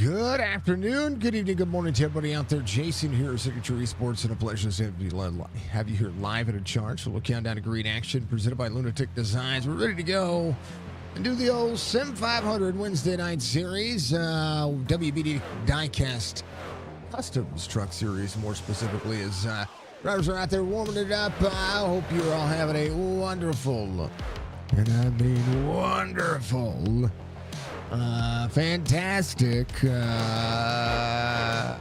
Good afternoon, good evening, good morning to everybody out there. Jason here, Signature Esports, and a pleasure to have you here live and in charge. So we'll count down to green action presented by Lunatic Designs. We're ready to go and do the old SIM500 Wednesday night series, WBD Diecast Customs Truck Series, more specifically, as drivers are out there warming it up. I hope you're all having a wonderful, and I mean wonderful, fantastic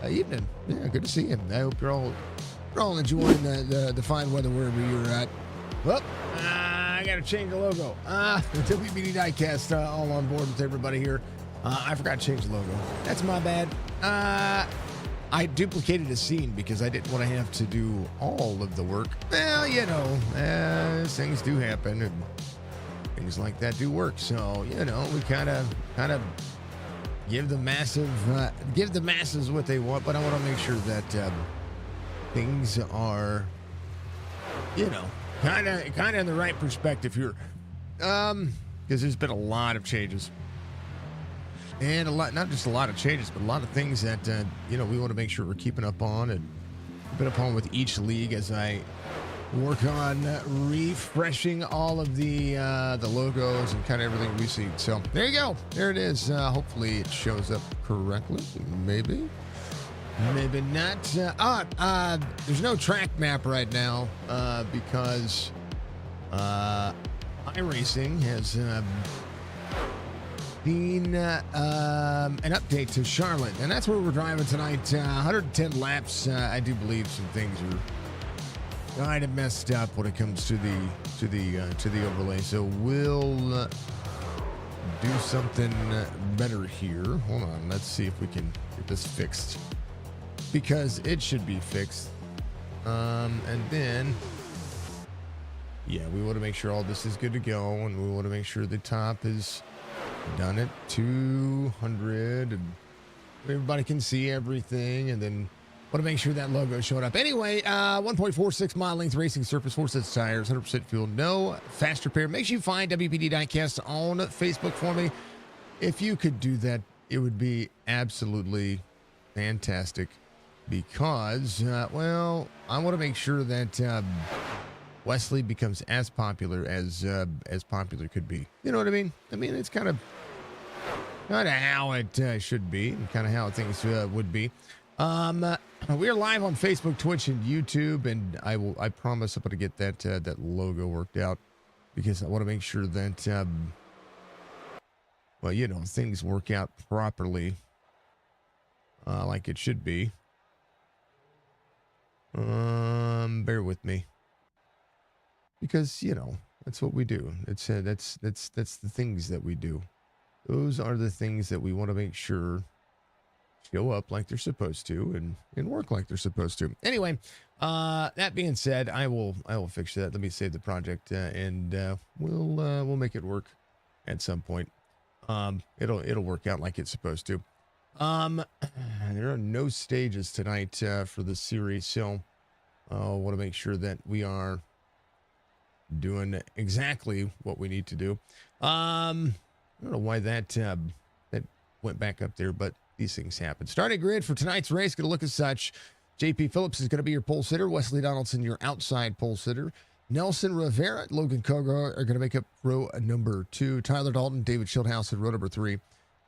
evening. Yeah, good to see you. I hope you're all enjoying the fine weather wherever you're at. Well, I got to change the logo. The WBD Diecast all on board with everybody here. I forgot to change the logo. That's my bad. I duplicated a scene because I didn't want to have to do all of the work. Well, you know, things do happen and things like that do work. So, you know, we kind of give the masses what they want, but I want to make sure that things are, you know, kind of in the right perspective here, because there's been a lot of changes, and not just a lot of changes, but a lot of things that you know, we want to make sure we're keeping up on with each league as I work on refreshing all of the logos and kind of everything we see. So there you go. There it is. Hopefully it shows up correctly. Maybe not. There's no track map right now because iRacing has been an update to Charlotte, and that's where we're driving tonight. 110 laps. I do believe some things are kind of messed up when it comes to the overlay, so we'll do something better here. Hold on, let's see if we can get this fixed, because it should be fixed. And then, yeah, we want to make sure all this is good to go, and we want to make sure the top is done at 200, and everybody can see everything, and then want to make sure that logo showed up. Anyway, 1.46 mile length racing surface, 4 sets of tires, 100% fuel, no fast repair. Make sure you find WBD Diecast on Facebook for me. If you could do that, it would be absolutely fantastic, because, well, I want to make sure that Wesley becomes as popular as popular could be. You know what I mean? I mean, it's kind of how it should be, and kind of how things would be. We are live on Facebook, Twitch, and YouTube, and I promise I'm going to get that logo worked out, because I want to make sure that well, you know, things work out properly, like it should be. Bear with me, because, you know, that's what we do. It's that's the things that we do. Those are the things that we want to make sure show up like they're supposed to, and work like they're supposed to. Anyway, that being said, I will fix that. Let me save the project, and we'll make it work at some point. It'll work out like it's supposed to. There are no stages tonight for the series, so I want to make sure that we are doing exactly what we need to do. I don't know why that went back up there, but these things happen. Starting grid for tonight's race going to look as such. JP Phillips is going to be your pole sitter. Wesley Donaldson, your outside pole sitter. Nelson Rivera, Logan Kogo are going to make up row number 2. Tyler Dalton, David Schildhouse in row number 3.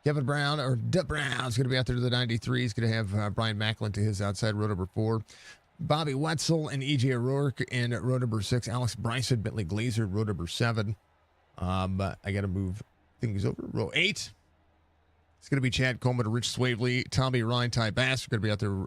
Kevin Brown, or Dup Brown, is going to be out there to the 93. He's going to have Brian Macklin to his outside row number 4. Bobby Wetzel and EJ O'Rourke in row number 6. Alex Bryson, Bentley Glazer, row number 7. But I got to move things over. Row 8. It's going to be Chad Coleman, Rich Swavely, Tommy Ryan, Ty Bass are going to be out there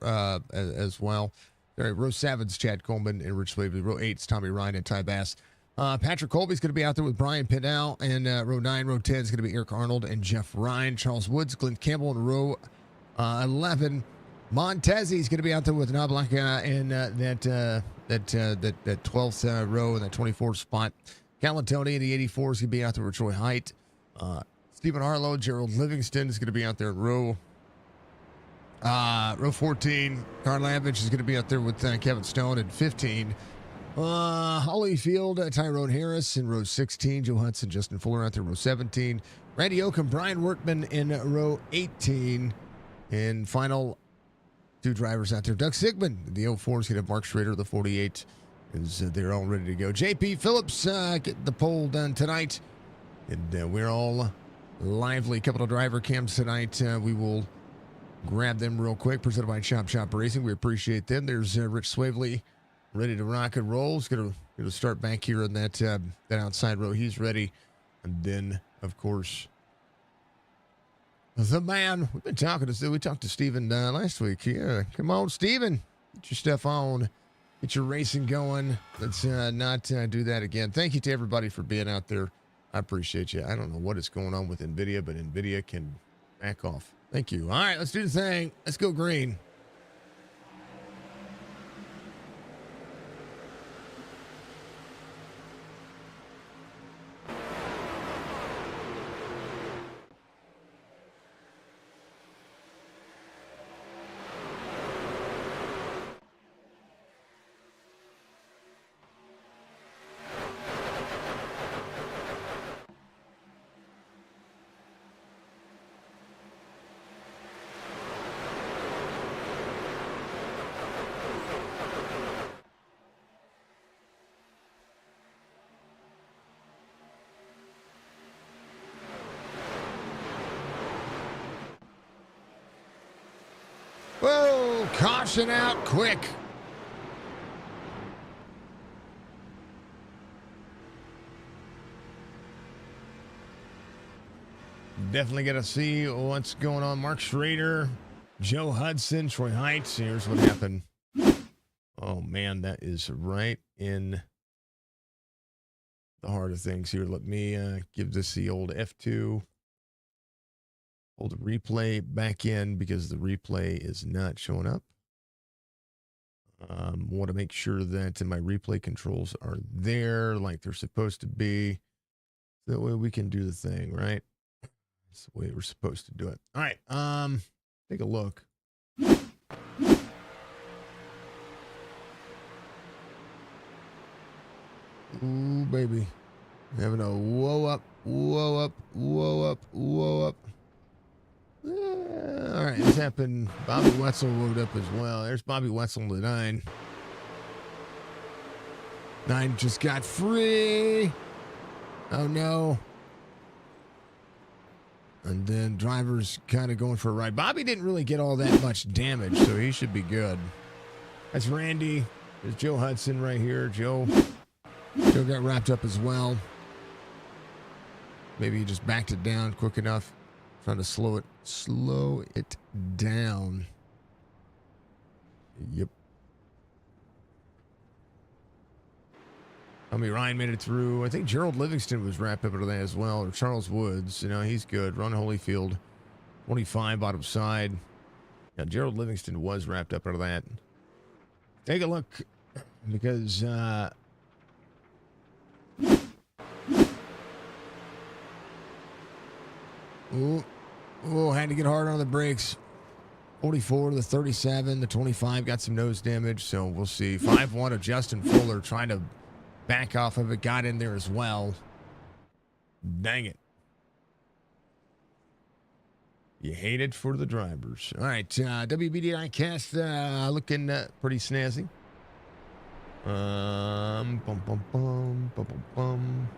as well. All right, row 7's Chad Coleman and Rich Swavely. Row 8's Tommy Ryan and Ty Bass. Patrick Colby's going to be out there with Brian Pinell. And row 9, row 10 is going to be Eric Arnold and Jeff Ryan. Charles Woods, Glenn Campbell in row 11. Montezzi is going to be out there with Nablanca in that 12th row in that 24th spot. Calatoni in the 84 is going to be out there with Troy Height. Stephen Harlow, Gerald Livingston is going to be out there in row 14. Carl Lavich is going to be out there with Kevin Stone in 15. Holyfield, Tyrone Harris in row 16. Joe Hudson, Justin Fuller out there in row 17. Randy Oakham, Brian Workman in row 18. And final two drivers out there. Doug Sigmund, the 04 is going to have Mark Schrader, the 48, is they're all ready to go. JP Phillips get the pole done tonight. And we're all lively. Couple of driver cams tonight. We will grab them real quick. Presented by Chop Shop Racing. We appreciate them. There's Rich Swavely ready to rock and roll. He's going to start back here in that outside row. He's ready. And then, of course, the man. We talked to Steven last week. Yeah, come on, Steven. Get your stuff on. Get your racing going. Let's not do that again. Thank you to everybody for being out there. I appreciate you. I don't know what is going on with NVIDIA, but NVIDIA can back off. Thank you. All right, let's do the thing. Let's go green. Whoa, caution out quick. Definitely got to see what's going on. Mark Schrader, Joe Hudson, Troy Heights. Here's what happened. Oh, man, that is right in the heart of things here. Let me give this the old F2. Hold the replay back in because the replay is not showing up. Want to make sure that my replay controls are there like they're supposed to be. That way we can do the thing, right? That's the way we're supposed to do it. All right. Take a look. Ooh, baby. Having a whoa up, whoa up, whoa up, whoa up. All right, this happened. Bobby Wetzel rode up as well. There's Bobby Wetzel to 9. 9 just got free. Oh, no. And then driver's kind of going for a ride. Bobby didn't really get all that much damage, so he should be good. That's Randy. There's Joe Hudson right here. Joe got wrapped up as well. Maybe he just backed it down quick enough. Trying to slow it down. Yep. I mean, Ryan made it through. I think Gerald Livingston was wrapped up into that as well, or Charles Woods. You know, he's good. Ron Holyfield, 25 bottom side. Yeah, Gerald Livingston was wrapped up into that. Take a look, because Oh, had to get hard on the brakes. 44 to the 37, the 25 got some nose damage, so we'll see. 5-1 of Justin Fuller trying to back off of it, got in there as well. Dang it. You hate it for the drivers. All right, WBD Diecast looking pretty snazzy. Bum, bum, bum, bum, bum, bum.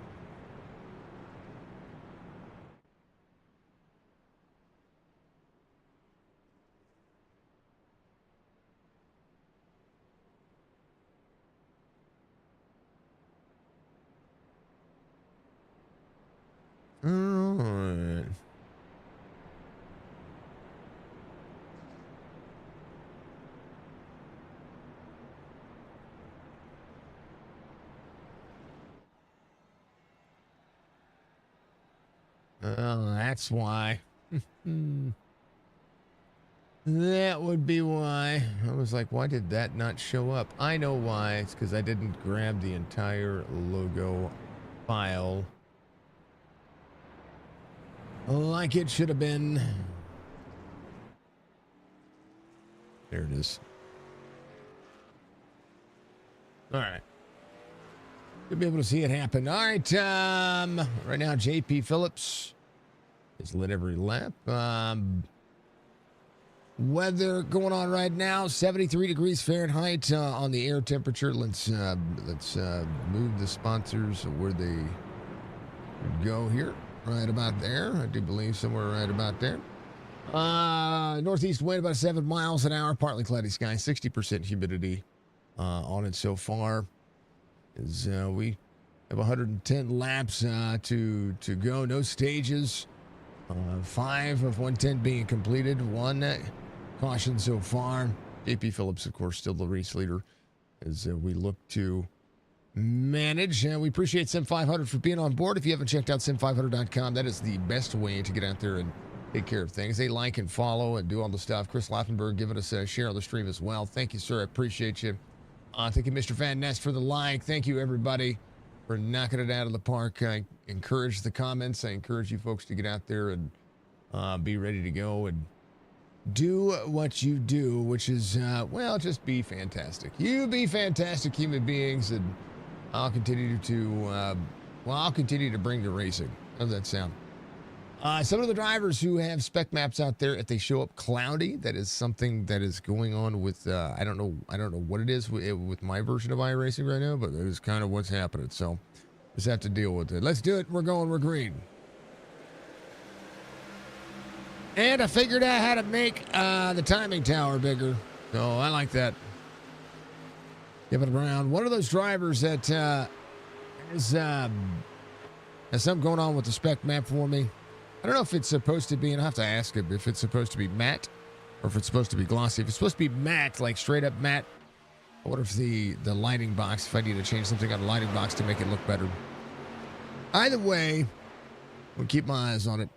All right. Oh, that's why. That would be why. I was like, why did that not show up? I know why. It's because I didn't grab the entire logo file like it should have been. There it is. All right. You'll be able to see it happen. All right. Right now, JP Phillips has lit every lap. weather going on right now. 73 degrees Fahrenheit on the air temperature. Let's move the sponsors where they go here. Right about there. I do believe somewhere right about there. Northeast wind about 7 miles an hour. Partly cloudy sky. 60% humidity on it so far. As we have 110 laps to go. No stages. 5 of 110 being completed. 1 caution so far. JP Phillips, of course, still the race leader as we look to manage. We appreciate SIM500 for being on board. If you haven't checked out sim500.com, that is the best way to get out there and take care of things. They like and follow and do all the stuff. Chris Laffenberg giving us a share on the stream as well. Thank you, sir. I appreciate you. Thank you, Mr. Van Ness, for the like. Thank you, everybody, for knocking it out of the park. I encourage the comments. I encourage you folks to get out there and be ready to go and do what you do, which is, well, just be fantastic. You be fantastic human beings, and I'll continue to, I'll continue to bring the racing. How does that sound? Some of the drivers who have spec maps out there, if they show up cloudy, that is something that is going on with, I don't know what it is with my version of iRacing right now, but that is kind of what's happening. So just have to deal with it. Let's do it. We're green. And I figured out how to make the timing tower bigger. So I like that. Give it around. One of those drivers that has something going on with the spec map for me. I don't know if it's supposed to be, and I have to ask him if it's supposed to be matte or if it's supposed to be glossy. If it's supposed to be matte, like straight up matte, I wonder if the lighting box, if I need to change something on the lighting box to make it look better. Either way, we'll keep my eyes on it.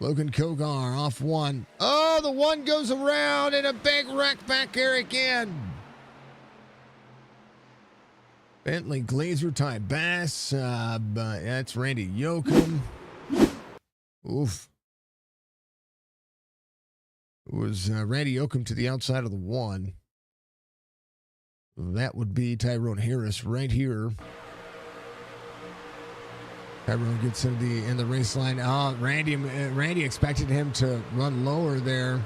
Logan Kogar off 1. Oh, the 1 goes around in a big wreck back there again. Bentley Glazer, Ty Bass. That's Randy Yoakum. Oof. It was Randy Yoakum to the outside of the 1. That would be Tyrone Harris right here. Tyrone gets in the race line. Randy expected him to run lower there.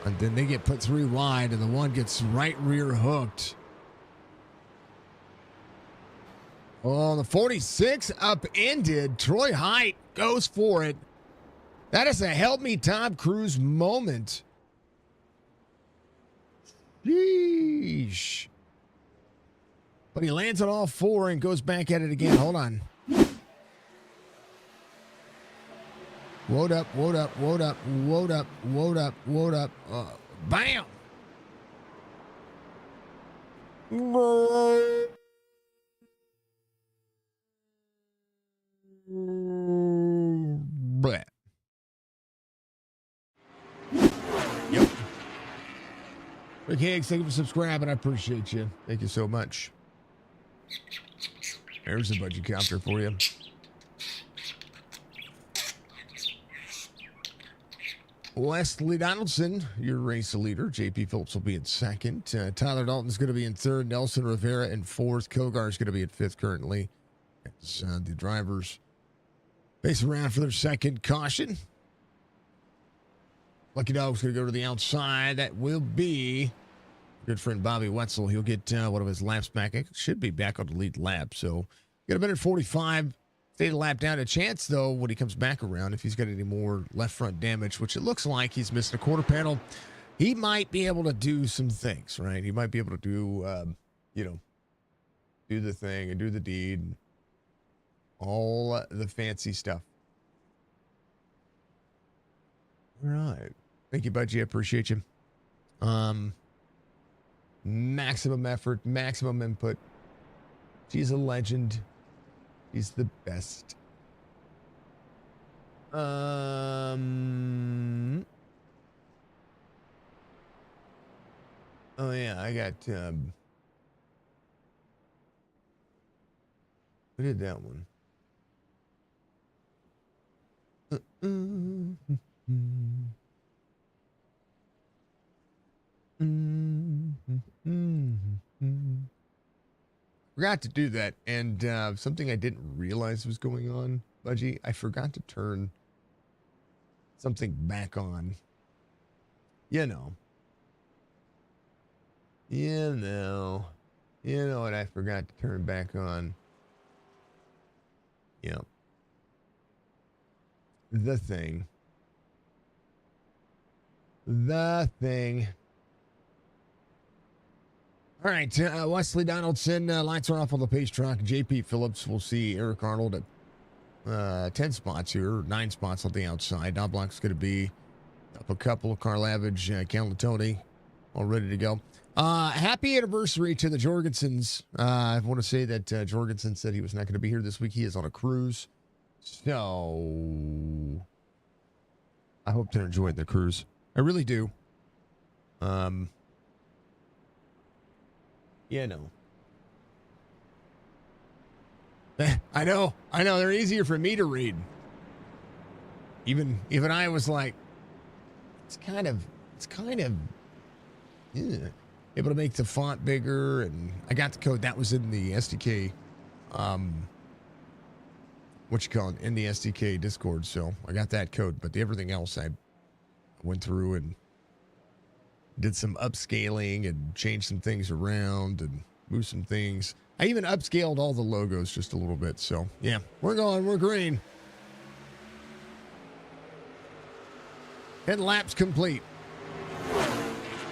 And then they get put 3 wide, and the 1 gets right rear hooked. Oh, the 46 upended. Troy Height goes for it. That is a help me Tom Cruise moment. Sheesh. But he lands on all 4 and goes back at it again. Hold on. Woed up. Bam. Bleh. Yep. Rick Higgs, thank you for subscribing. I appreciate you. Thank you so much. There's a budget counter for you. Wesley Donaldson, your race leader. JP Phillips will be in 2nd. Tyler Dalton's going to be in 3rd. Nelson Rivera in 4th. Kogar's going to be in 5th currently. As the drivers pace around for their 2nd caution. Lucky Dog's going to go to the outside. That will be good friend Bobby Wetzel. He'll get one of his laps back. It should be back on the lead lap. So get a minute 45. Stay the lap down. A chance, though, when he comes back around, if he's got any more left front damage, which it looks like he's missing a quarter panel, he might be able to do some things, right? He might be able to do, do the thing and do the deed. All the fancy stuff. All right. Thank you, Budgie. I appreciate you. Maximum effort, maximum input. She's a legend. She's the best. Oh yeah, I got who did that one? Forgot to do that, and something I didn't realize was going on, Budgie. I forgot to turn something back on You know. You know. You know what I forgot to turn back on? Yep. The thing. The thing. All right, Wesley Donaldson, lights are off on the pace track. JP Phillips, we'll see Eric Arnold at 10 spots here, 9 spots on the outside. Knobloch's going to be up a couple. Carl Avage, Calatoni, all ready to go. Happy anniversary to the Jorgensens. I want to say that Jorgensen said he was not going to be here this week. He is on a cruise. So I hope they're enjoying the cruise. I really do. Yeah, no. I know. They're easier for me to read. Even I was like, it's kind of yeah, able to make the font bigger, and I got the code that was in the SDK. What you call it, in the SDK Discord, so I got that code, but everything else I went through and did some upscaling and changed some things around and moved some things. I even upscaled all the logos just a little bit. So, yeah, we're green. 10 laps complete.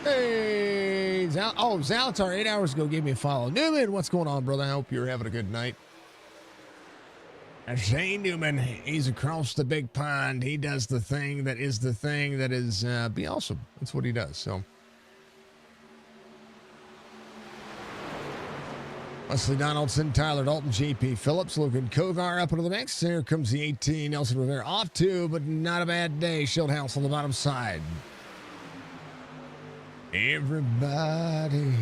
Hey, Zalatar 8 hours ago gave me a follow. Newman, what's going on, brother? I hope you're having a good night. Shane Newman, he's across the big pond. He does the thing that is be awesome. That's what he does. So, Wesley Donaldson, Tyler Dalton, JP Phillips, Logan Kogar up into the mix. Here comes the 18, Nelson Rivera off to, but not a bad day. Schildhouse on the bottom side. Everybody.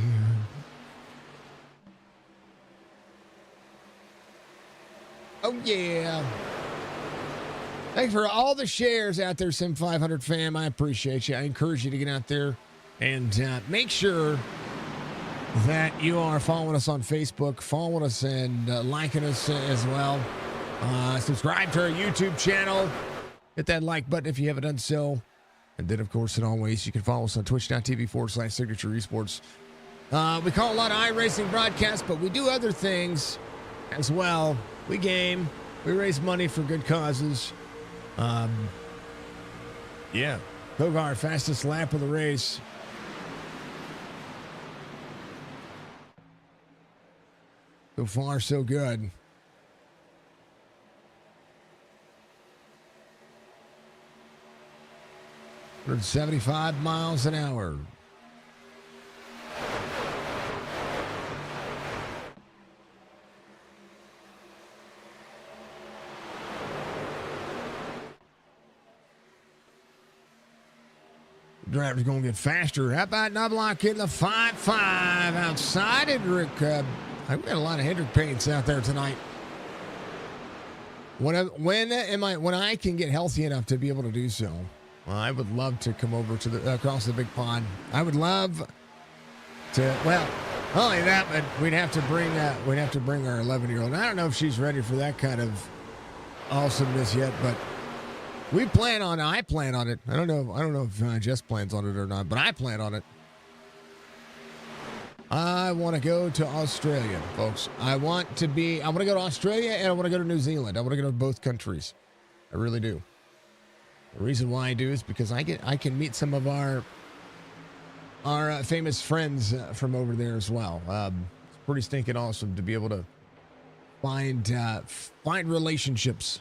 Oh, yeah. Thanks for all the shares out there, SIM500 fam. I appreciate you. I encourage you to get out there and make sure that you are following us on Facebook, following us and liking us as well. Subscribe to our YouTube channel. Hit that like button if you haven't done so. And then, of course, and always, you can follow us on twitch.tv/signature esports. We call a lot of iRacing broadcasts, but we do other things as well. We game. We raise money for good causes. Yeah. Kogar, fastest lap of the race. So far, so good. 175 miles an hour. Driver's going to get faster. How about Knobloch in the 5.5 outside? Hendrick, I've got a lot of Hendrick paints out there tonight. When I can get healthy enough to be able to do so, I would love to come over to the across the big pond. I would love to. Well, not only that, but we'd have to bring our 11-year-old. I don't know if she's ready for that kind of awesomeness yet, but we plan on it. I plan on it. I don't know if Jess plans on it or not, but I plan on it. I want to go to Australia, folks. I want to go to Australia and I want to go to New Zealand. I want to go to both countries. I really do. The reason why I do is because I can meet some of our famous friends from over there as well. It's pretty stinking awesome to be able to find relationships.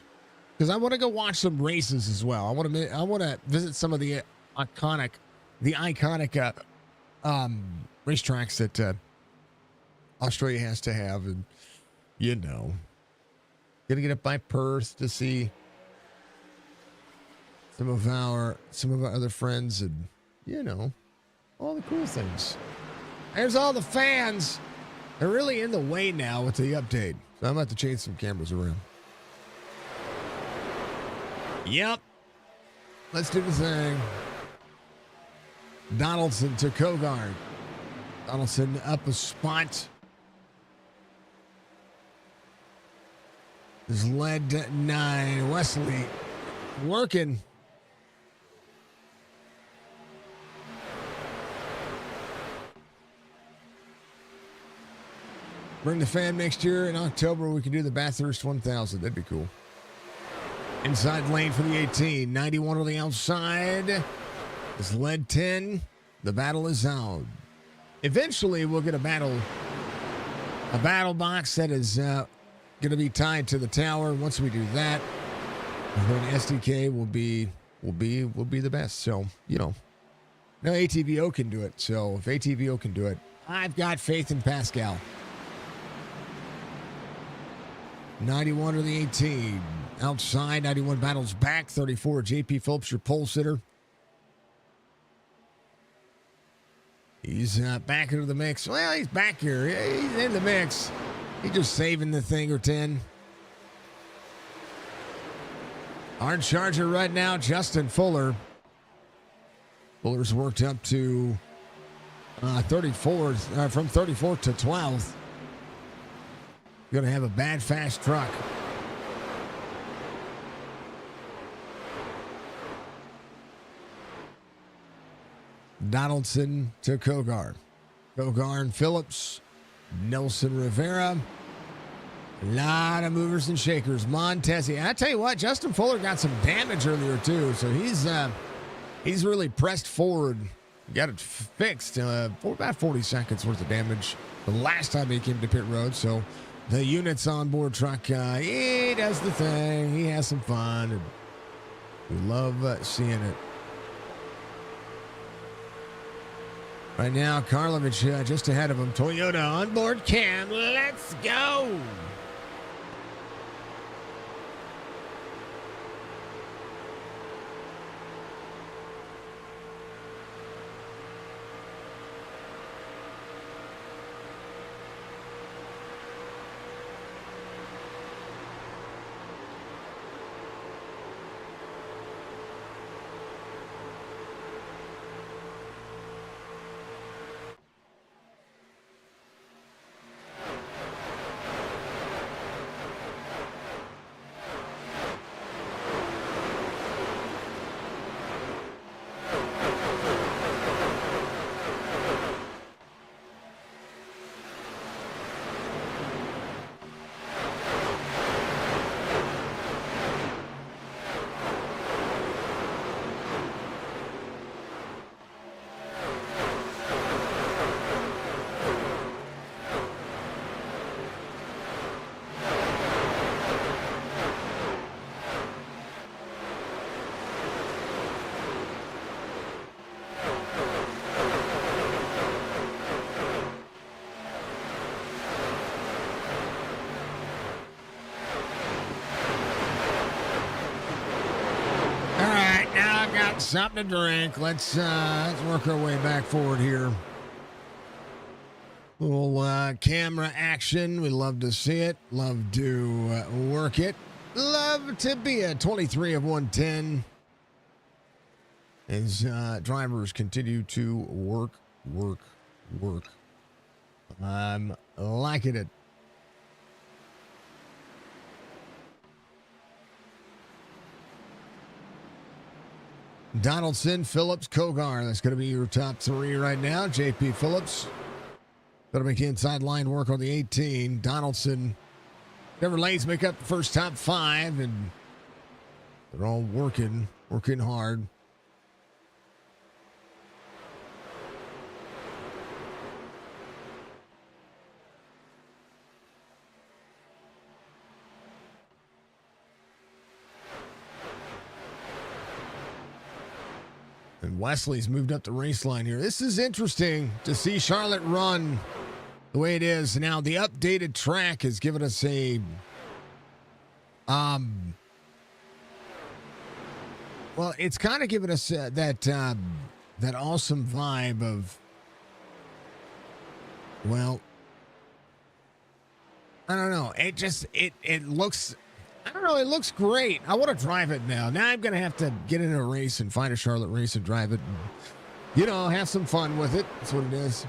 Because I want to go watch some races as well. I want to visit some of the iconic racetracks that Australia has to have, and gonna get up by Perth to see some of our other friends, and all the cool things. There's all the fans. They're really in the way now with the update, so I'm about to change some cameras around. Yep. Let's do the thing. Donaldson to Kogar. Donaldson up a spot. Is led 9. Wesley working. Bring the fan next year in October. We can do the Bathurst 1000. That'd be cool. Inside lane for the 18. 91 on the outside. It's lead 10. The battle is out. Eventually, we'll get a battle box that is going to be tied to the tower. Once we do that, then SDK will be the best. So, now ATVO can do it. So if ATVO can do it, I've got faith in Pascal. 91 or the 18. Outside, 91 battles back. 34, JP Phillips, your pole sitter. He's back into the mix. Well, he's back here. He's in the mix. He's just saving the thing or 10. Our charger right now, Justin Fuller. Fuller's worked up to 34, from 34th to 12th. Going to have a bad, fast truck. Donaldson to Kogar. Kogar and Phillips. Nelson Rivera. A lot of movers and shakers. Montesi. I tell you what, Justin Fuller got some damage earlier too, so he's really pressed forward. Got it fixed for about 40 seconds worth of damage the last time he came to pit road. So the unit's on board truck, he does the thing. He has some fun, and we love seeing it. Right now, Karlovich just ahead of him. Toyota on board cam. Let's go. Something to drink. Let's work our way back forward here. Little camera action. We love to see it. Love to work it. Love to be a 23 of 110. As drivers continue to work. I'm liking it. Donaldson, Phillips, Kogar. That's going to be your top three right now. JP Phillips. Going to make inside line work on the 18. Donaldson. Whatever lanes make up the first top five, and they're all working hard. And Wesley's moved up the race line here. This is interesting to see Charlotte run the way it is. Now, the updated track has given us a well, it's kind of given us that awesome vibe of, well, I don't know. It looks, I don't know. It looks great. I want to drive it now. Now I'm going to have to get in a race and find a Charlotte race and drive it. And, have some fun with it. That's what it is.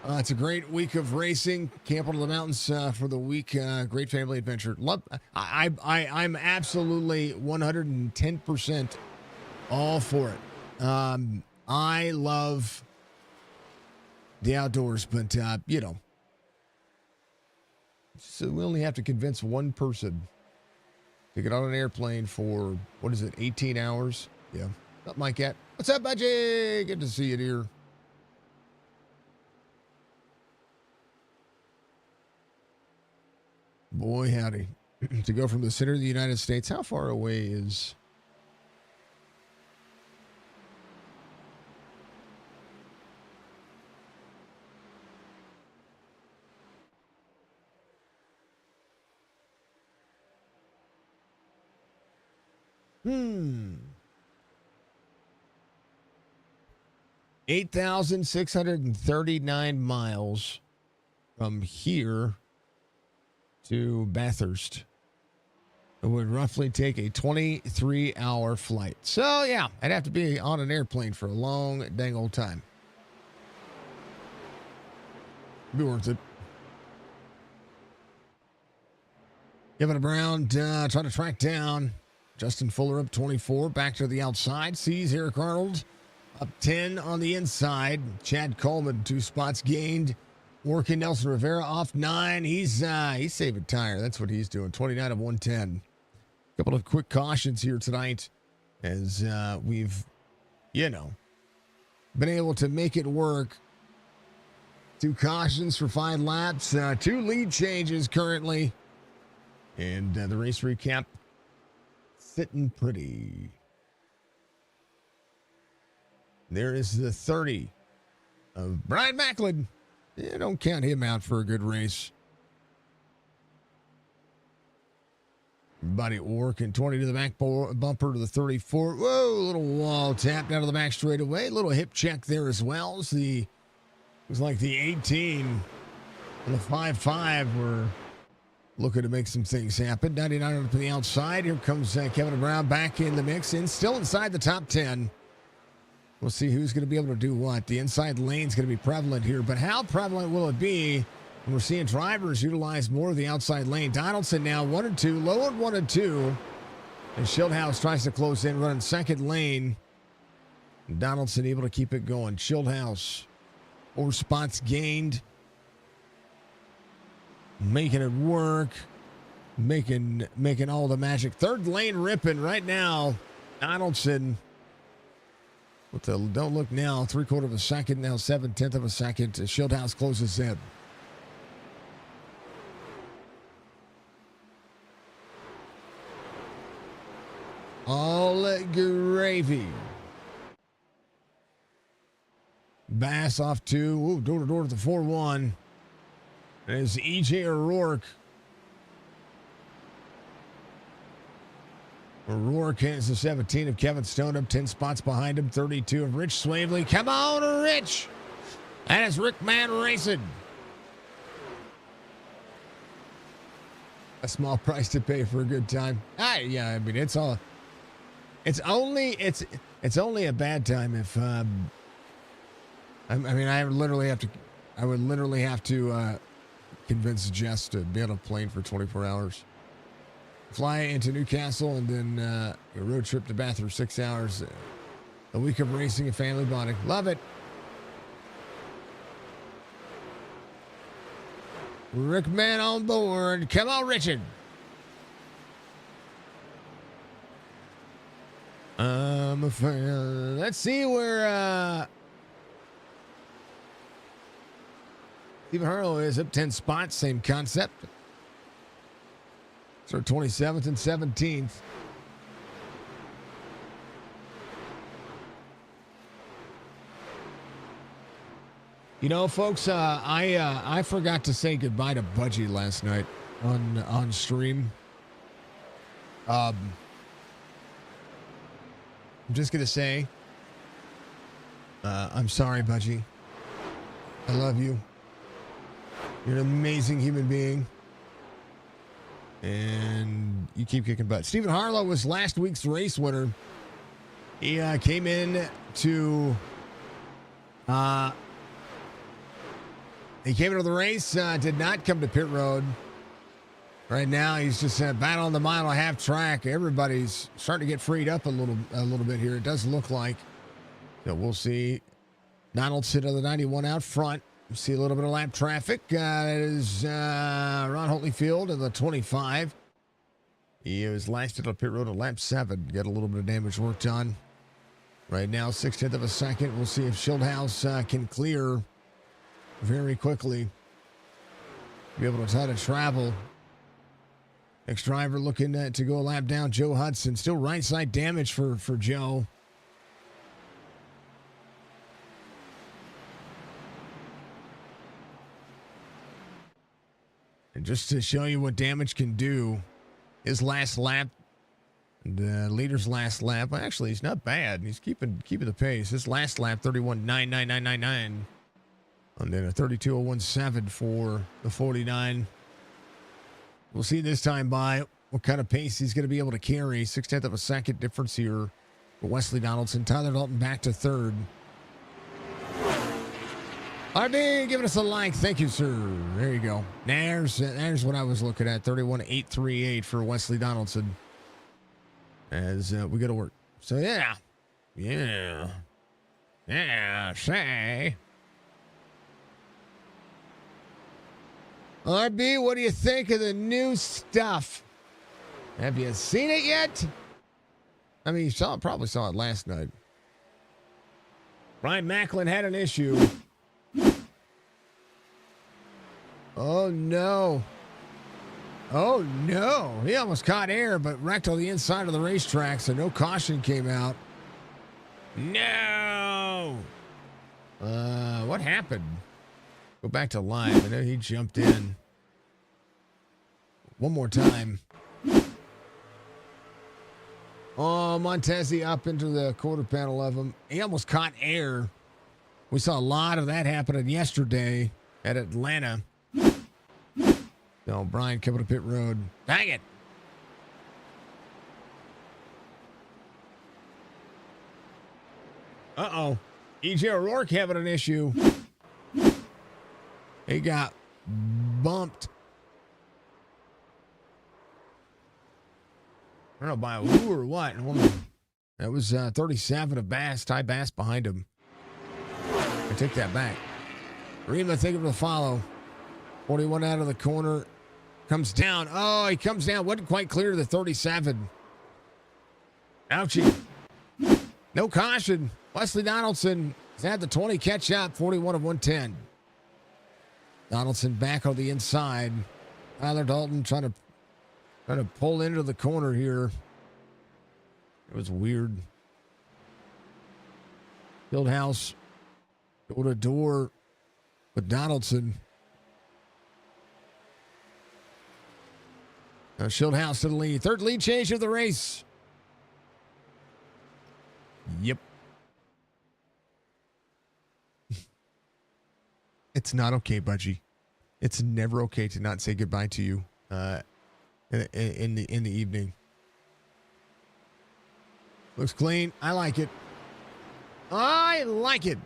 It's a great week of racing. Camp on the Mountains for the week. Great family adventure. Love. I'm absolutely 110% all for it. I love the outdoors, but So we only have to convince one person to get on an airplane for, what is it, 18 hours? Yeah. Something like that. What's up, Budgie? Good to see you, dear. Boy, howdy. To go from the center of the United States, how far away is... 8,639 miles from here to Bathurst. It would roughly take a 23-hour flight. So, yeah, I'd have to be on an airplane for a long, dang old time. Be worth it. Kevin Brown trying to track down Justin Fuller up 24. Back to the outside. Sees Eric Arnold up 10 on the inside. Chad Coleman, 2 spots gained. Working Nelson Rivera off 9. He's saving tire. That's what he's doing. 29 of 110. A couple of quick cautions here tonight as we've, been able to make it work. 2 cautions for 5 laps. 2 lead changes currently. And the race recap sitting pretty. There is the 30 of Brian Macklin. Yeah, don't count him out for a good race. Everybody working 20 to the back bumper to the 34. Whoa, little wall tap down to the back straightaway. Little hip check there as well. As it was like the 18 and the 5.5 were looking to make some things happen. 99 up to the outside. Here comes Kevin Brown back in the mix and still inside the top 10. We'll see who's going to be able to do what. The inside lane's going to be prevalent here, but how prevalent will it be when we're seeing drivers utilize more of the outside lane? Donaldson now 1 and 2, low at 1 and 2. And Schildhouse tries to close in, running second lane. Donaldson able to keep it going. Schildhouse, 4 spots gained. Making it work. Making all the magic. Third lane ripping right now. Donaldson. With the don't look now, 3/4 of a second, now 7/10 of a second. Schildhouse closes in. All gravy. Bass off 2. Ooh, door to door to the 4-1. There's EJ O'Rourke. O'Rourke has the 17 of Kevin Stone up 10 spots behind him. 32 of Rich Swavely. Come on, Rich. That is Rick Man Racing. A small price to pay for a good time. I mean, it's only a bad time if I would literally have to convince Jess to be on a plane for 24 hours. Fly into Newcastle and then a road trip to Bathurst, 6 hours. A week of racing and family bonding. Love it. Rick Man on board. Come on, Richard. Let's see where Stephen Harlow is up 10 spots. Same concept. So 27th and 17th. You know, folks, I forgot to say goodbye to Budgie last night on stream. I'm just gonna say, I'm sorry, Budgie. I love you. You're an amazing human being. And you keep kicking butt. Stephen Harlow was last week's race winner. He came in to the race, did not come to pit road. Right now, he's just battling the mile and a half track. Everybody's starting to get freed up a little bit here. It does look like. So we'll see. Donaldson of the 91 out front. See a little bit of lap traffic. That is Ron Holyfield in the 25. He was last at the pit road at lap 7. Got a little bit of damage worked on. Right now, 0.6 of a second. We'll see if Schildhouse can clear very quickly. Be able to try to travel. Next driver looking to go a lap down, Joe Hudson. Still right side damage for Joe. And just to show you what damage can do, his last lap, the leader's last lap, well, actually, he's not bad. He's keeping the pace. His last lap, 31.99999. And then a 32.017 for the 49. We'll see this time by what kind of pace he's going to be able to carry. 0.6 of a second difference here for Wesley Donaldson. Tyler Dalton back to third. RD giving us a like. Thank you, sir. There you go. There's what I was looking at. 31.838 for Wesley Donaldson as we go to work. So, yeah. Say. RB, what do you think of the new stuff? Have you seen it yet? I mean, you probably saw it last night. Brian Macklin had an issue. Oh, no. Oh, no. He almost caught air, but wrecked on the inside of the racetrack, so no caution came out. No. What happened? Go back to live. I know he jumped in. One more time. Oh, Montesi up into the quarter panel of him. He almost caught air. We saw a lot of that happening yesterday at Atlanta. No, Brian coming to pit road. Dang it. Uh-oh. EJ O'Rourke having an issue. He got bumped. I don't know by who or what. That was 37 of Bass. Ty Bass behind him. I take that back. Rima thinking of the follow. 41 out of the corner. Comes down. Oh, he comes down. Wasn't quite clear to the 37. Ouchie. No caution. Wesley Donaldson has had the 20 catch up. 41 of 110. Donaldson back on the inside. Tyler Dalton trying to pull into the corner here. It was weird. Fieldhouse door to door with Donaldson. Now Schildhouse to the lead. Third lead change of the race. Yep. It's not okay, Budgie. It's never okay to not say goodbye to you in the evening. Looks clean. I like it. I like it.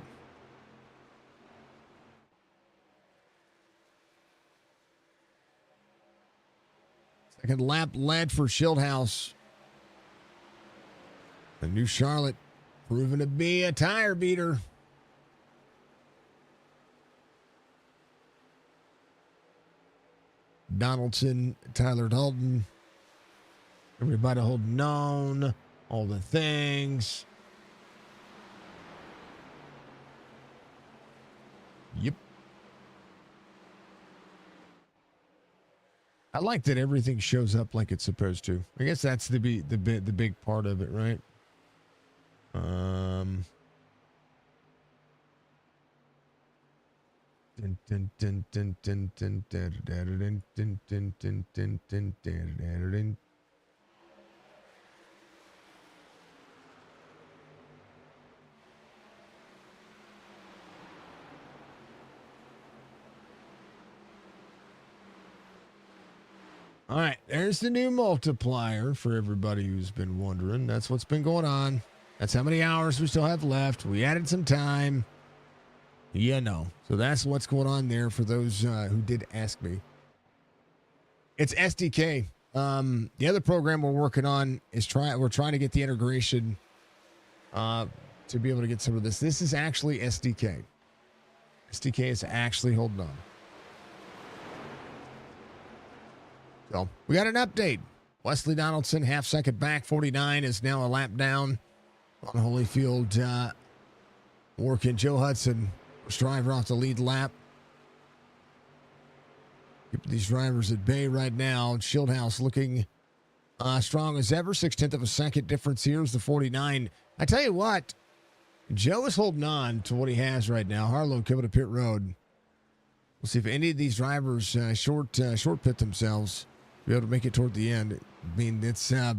Second lap led for Schildhouse. The new Charlotte proven to be a tire beater. Donaldson, Tyler Dalton. Everybody holding on. All the things. Yep. I like that everything shows up like it's supposed to. I guess that's the big part of it, right? All right, there's the new multiplier for everybody who's been wondering. That's what's been going on. That's how many hours we still have left. We added some time. Yeah, no. So that's what's going on there for those who did ask me. It's SDK. The other program we're working on is we're trying to get the integration to be able to get some of this. This is actually SDK. SDK is actually holding on. So we got an update. Wesley Donaldson, half second back, 49 is now a lap down on Holyfield. Working Joe Hudson, first driver off the lead lap. Keeping these drivers at bay right now. Shieldhouse looking strong as ever. 0.6 of a second difference here is the 49. I tell you what, Joe is holding on to what he has right now. Harlow coming to pit road. We'll see if any of these drivers short pit themselves, be able to make it toward the end. I mean, it's a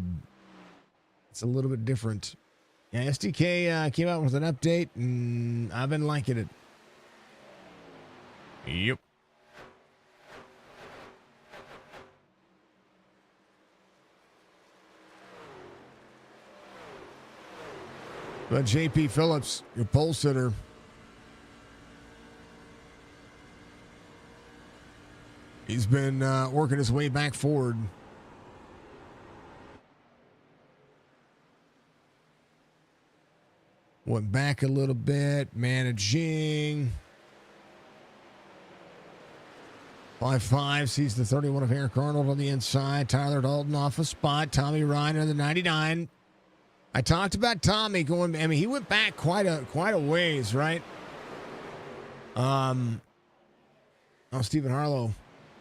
little bit different. Yeah, SDK came out with an update, and I've been liking it. Yep. But JP Phillips, your pole sitter, he's been working his way back forward. Went back a little bit, managing. 5-5 sees the 31 of Eric Arnold on the inside. Tyler Dalton off a spot. Tommy Ryan on the 99. I talked about Tommy going. I mean, he went back quite a ways, right? Stephen Harlow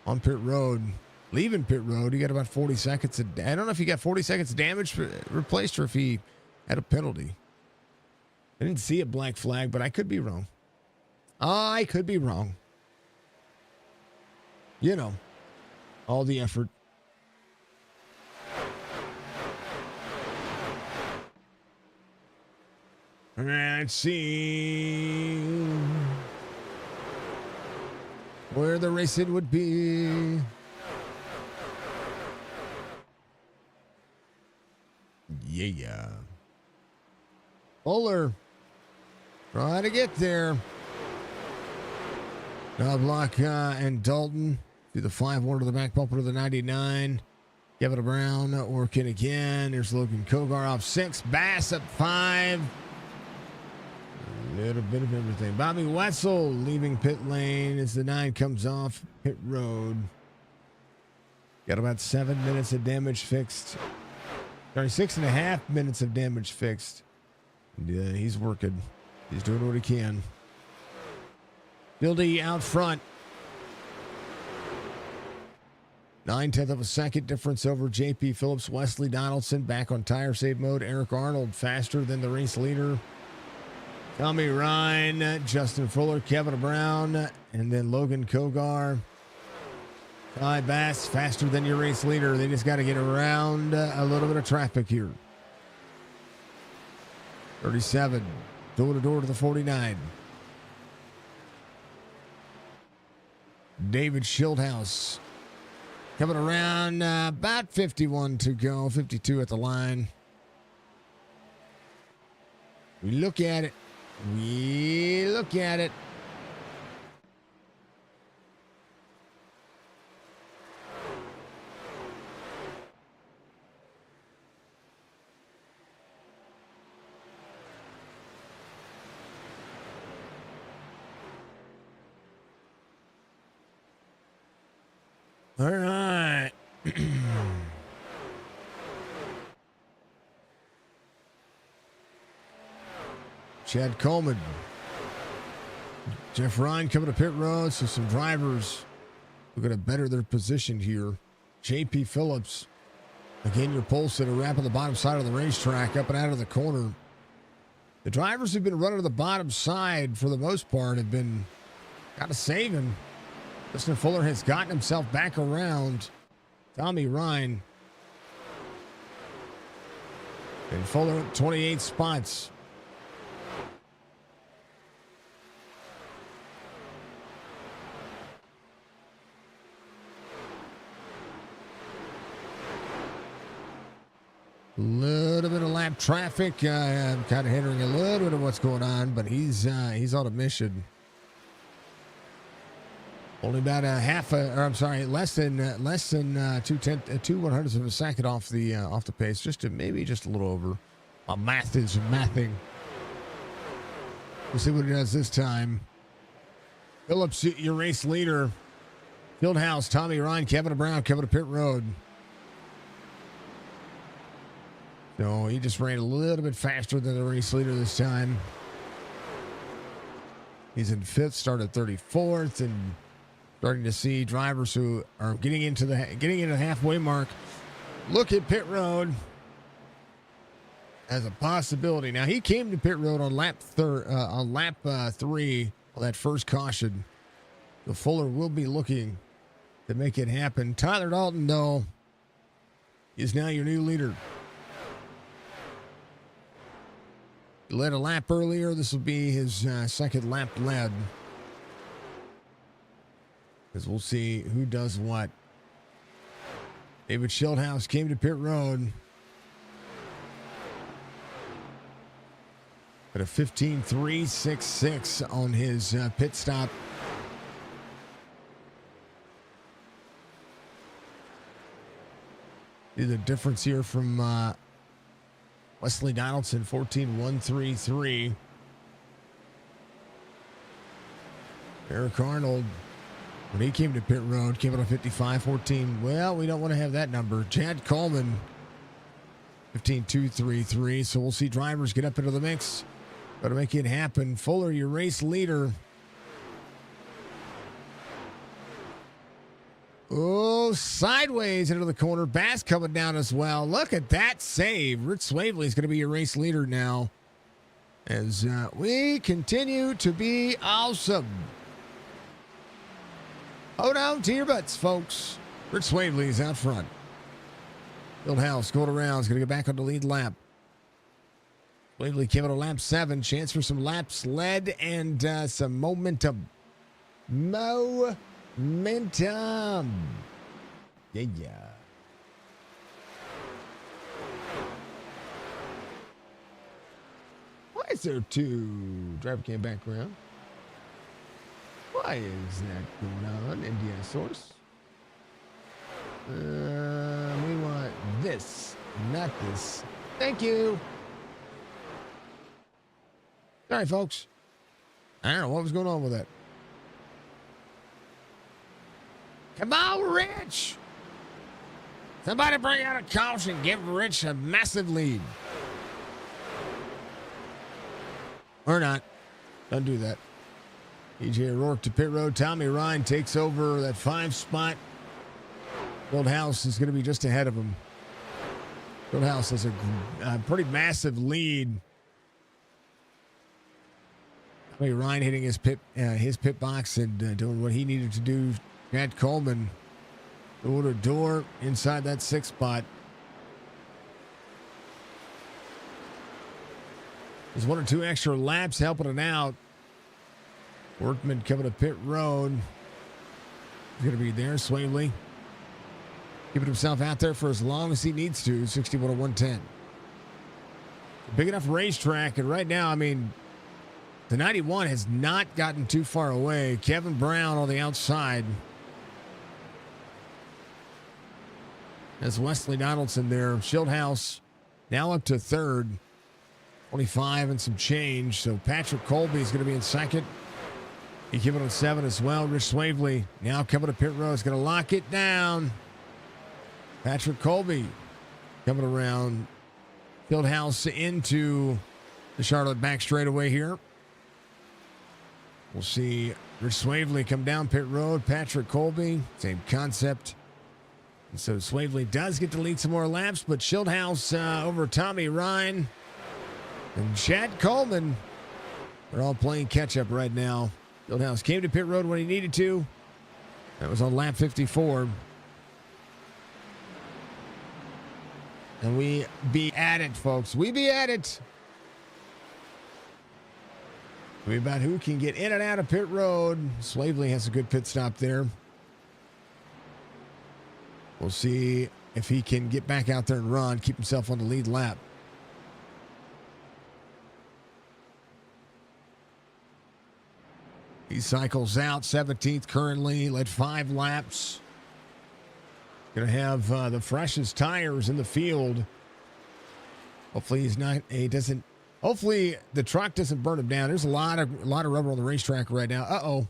on pit road, leaving pit road. He got about 40 seconds. I don't know if he got 40 seconds damage replaced or if he had a penalty. I didn't see a black flag, but I could be wrong. I could be wrong. You know, all the effort. Let's see where the racing would be. Yeah. Fuller trying to get there. Knobloch and Dalton through the 5-1 to the back bumper to the 99. Kevin Brown working again. There's Logan Kogar off 6. Bass up 5. A little bit of everything. Bobby Wetzel leaving pit lane as the 9 comes off pit road. Got about 7 minutes of damage fixed. Sorry, 6.5 minutes of damage fixed. Yeah, he's working. He's doing what he can. Bildy out front. 0.9 of a second difference over JP Phillips. Wesley Donaldson back on tire save mode. Eric Arnold faster than the race leader. Tommy Ryan, Justin Fuller, Kevin Brown, and then Logan Kogar. Ty Bass faster than your race leader. They just got to get around a little bit of traffic here. 37, door-to-door to the 49. David Shieldhouse coming around, about 51 to go, 52 at the line. We look at it. All right. Chad Coleman. Jeff Ryan coming to pit road. So some drivers are going to better their position here. JP Phillips. Again, your pole sitter wrapping the bottom side of the racetrack up and out of the corner. The drivers who've been running to the bottom side for the most part have been kind of saving. Justin Fuller has gotten himself back around. Tommy Ryan. And Fuller 28 spots. A little bit of lap traffic. I'm kind of hindering a little bit of what's going on, but he's on a mission. Only about less than 2/100ths of a second off the pace, just a little over. My math is mathing. We'll see what he does this time. Phillips, your race leader. Fieldhouse, Tommy Ryan, Kevin Brown coming to pit road. So he just ran a little bit faster than the race leader this time. He's in 5th, started 34th, and starting to see drivers who are getting into the halfway mark look at pit road as a possibility. Now he came to pit road on lap 3 on that first caution. The Fuller will be looking to make it happen. Tyler Dalton, though, is now your new leader. He led a lap earlier. This will be his second lap led. As we'll see who does what. David Schildhouse came to pit road at a 15.366 on his pit stop. See the difference here from Wesley Donaldson, 14.133. Eric Arnold, when he came to pit road, came out of 55.14. Well, we don't want to have that number. Chad Coleman, 15.233. So we'll see drivers get up into the mix. Got to make it happen. Fuller, your race leader. Oh, sideways into the corner. Bass coming down as well. Look at that save. Rich Swavely is going to be your race leader now as we continue to be awesome. Hold on to your butts, folks. Rich Swavely is out front. Fieldhouse going around. Is going to get back on the lead lap. Swavely came out of lap 7. Chance for some laps led and some momentum. Momentum. Yeah. Why is there 2 driver cam background? Why is that going on, Indiana Source? We want this, not this. Thank you. Sorry, folks. I don't know what was going on with that. Come on, Rich. Somebody bring out a caution. Give Rich a massive lead. Or not. Don't do that. EJ O'Rourke to pit road. Tommy Ryan takes over that 5 spot. Fieldhouse is going to be just ahead of him. Fieldhouse has a pretty massive lead. Tommy Ryan hitting his pit box and doing what he needed to do. Chad Coleman, door to door inside that 6th spot. There's 1 or 2 extra laps helping it out. Workman coming to pit road. He's going to be there. Swavely keeping himself out there for as long as he needs to. 61 to 110. Big enough racetrack. And right now, I mean, the 91 has not gotten too far away. Kevin Brown on the outside. That's Wesley Donaldson there. Schildhouse now up to 3rd. 25 and some change. So Patrick Colby is going to be in 2nd. He came in on 7 as well. Rich Swavely now coming to pit road. Is going to lock it down. Patrick Colby coming around. Fieldhouse into the Charlotte back straightaway here. We'll see Rich Swavely come down pit road. Patrick Colby, same concept. And so Swavely does get to lead some more laps, but Schildhouse over Tommy Ryan and Chad Coleman. They're all playing catch-up right now. Schildhouse came to pit road when he needed to. That was on lap 54. And we be at it, folks. We be at it. We about who can get in and out of pit road. Swavely has a good pit stop there. We'll see if he can get back out there and run, keep himself on the lead lap. He cycles out 17th currently, led 5 laps. Going to have the freshest tires in the field. Hopefully hopefully the truck doesn't burn him down. There's a lot of rubber on the racetrack right now. Uh-oh.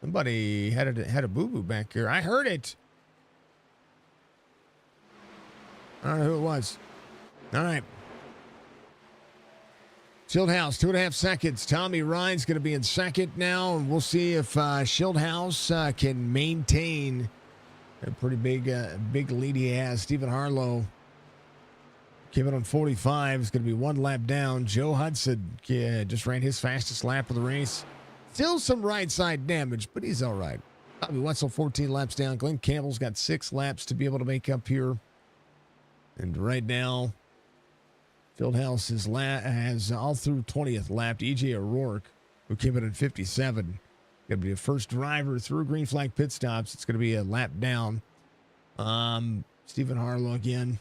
Somebody had a boo-boo back here. I heard it. I don't know who it was. All right. Schildhouse, 2.5 seconds. Tommy Ryan's going to be in second now, and we'll see if Schildhouse can maintain a pretty big lead he has. Stephen Harlow came in on 45. It's going to be one lap down. Joe Hudson just ran his fastest lap of the race. Still some right side damage, but he's all right. Bobby Wetzel, 14 laps down. Glenn Campbell's got 6 laps to be able to make up here. And right now, Fieldhouse has all through 20th lap. E.J. O'Rourke, who came in at 57, going to be the first driver through green flag pit stops. It's going to be a lap down. Stephen Harlow again.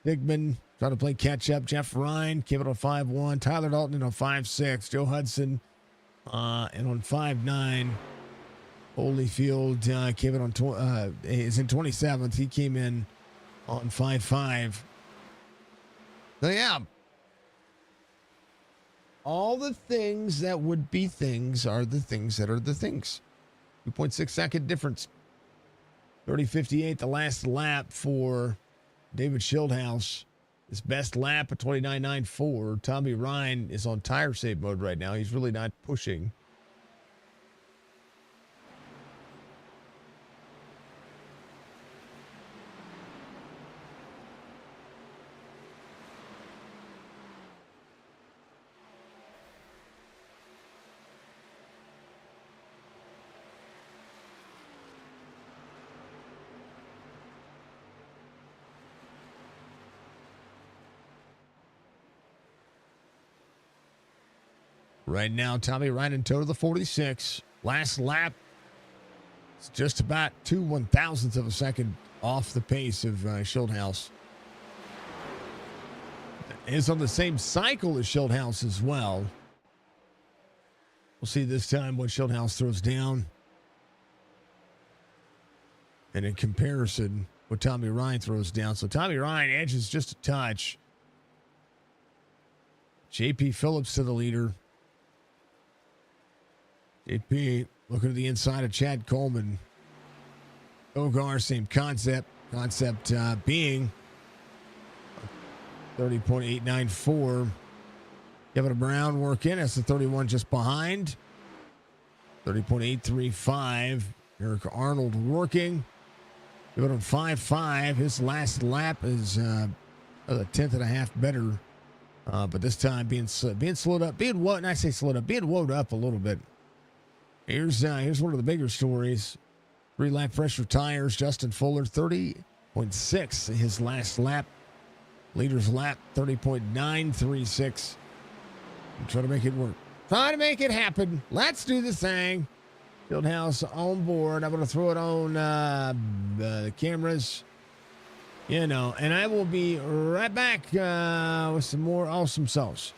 Digman trying to play catch up. Jeff Ryan came in on 5-1. Tyler Dalton in on 5-6. Joe Hudson and on 5-9. Holyfield came in on is in 27th. He came in on 5-5. So yeah, all the things that would be things are the things that are the things. 2.6 second difference. 30:58, the last lap for David Schildhouse. His best lap at 29.94. Tommy Ryan is on tire save mode right now. He's really not pushing. Right now, Tommy Ryan in tow to the 46. Last lap, it's just about 2/1000ths of a second off the pace of Schildhouse. Is on the same cycle as Schildhouse as well. We'll see this time what Schildhouse throws down. And in comparison, what Tommy Ryan throws down. So Tommy Ryan edges just a touch. JP Phillips to the leader. JP looking to the inside of Chad Coleman. Ogar, same concept. Concept being 30.894. Kevin Brown working. That's the 31 just behind. 30.835. Eric Arnold working. Give it on 5.5. His last lap is a 10th and a half better. But this time being slowed up. Being woed up a little bit. Here's one of the bigger stories. 3-lap pressure tires. Justin Fuller, 30.6 his last lap. Leader's lap, 30.936. Try to make it work. Try to make it happen. Let's do this thing. Fieldhouse on board. I'm going to throw it on the cameras. And I will be right back with some more awesome sauce.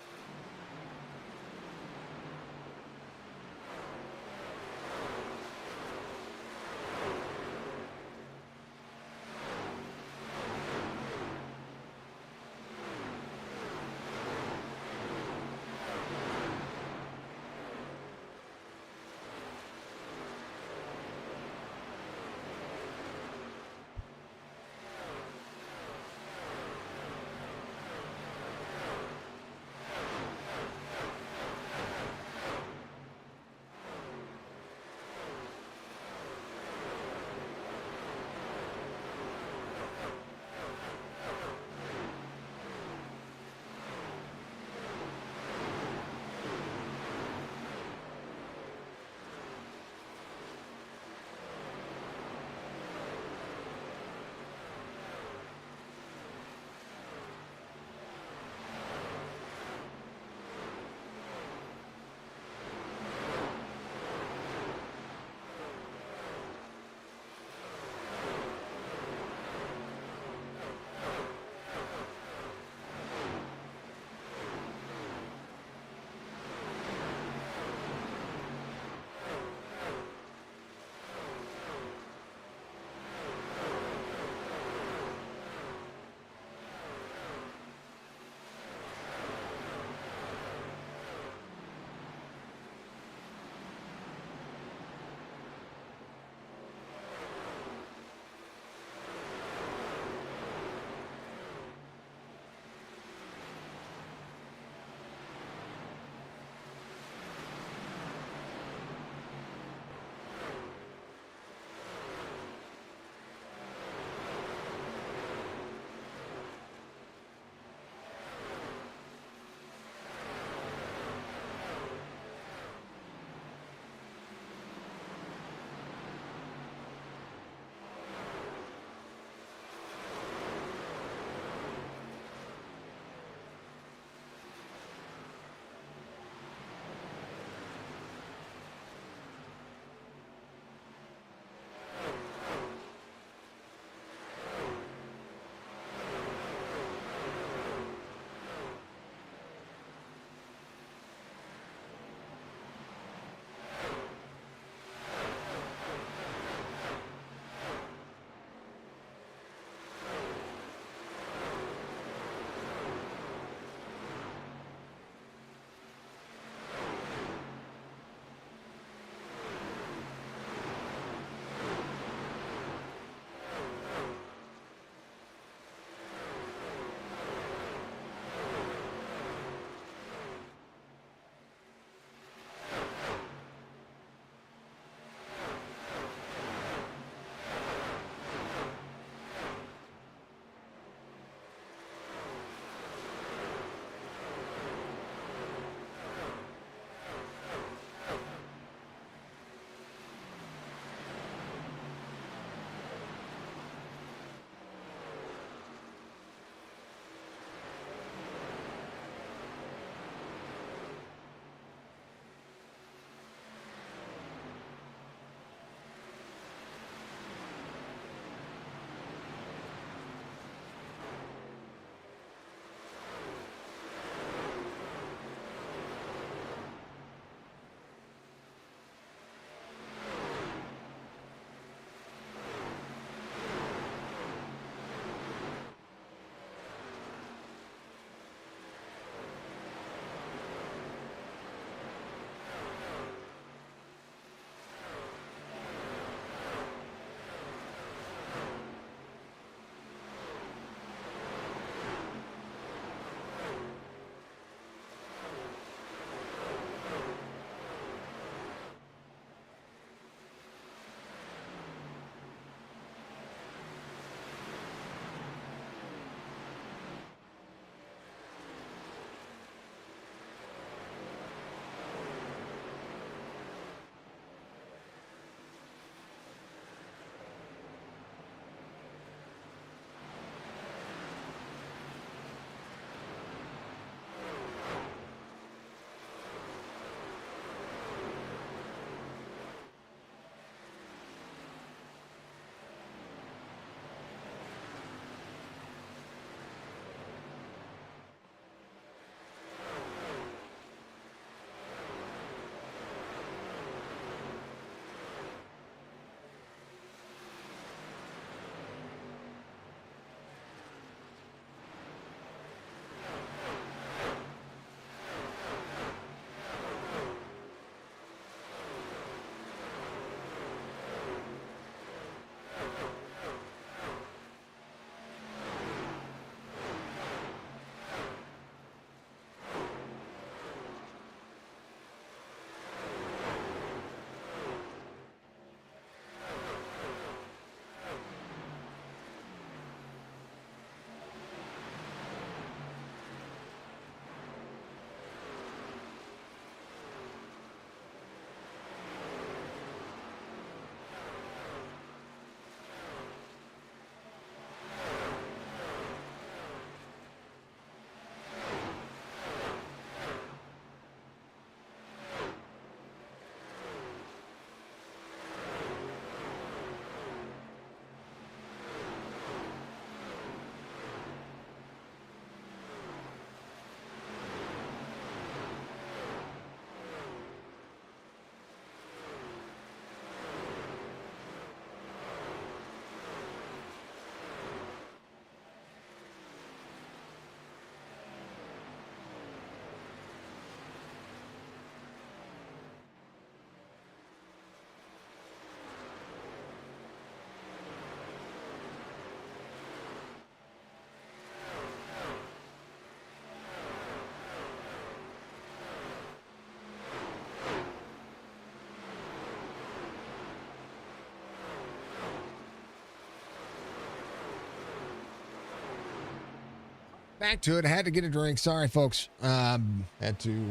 Back to it. I had to get a drink. Sorry, folks. Had to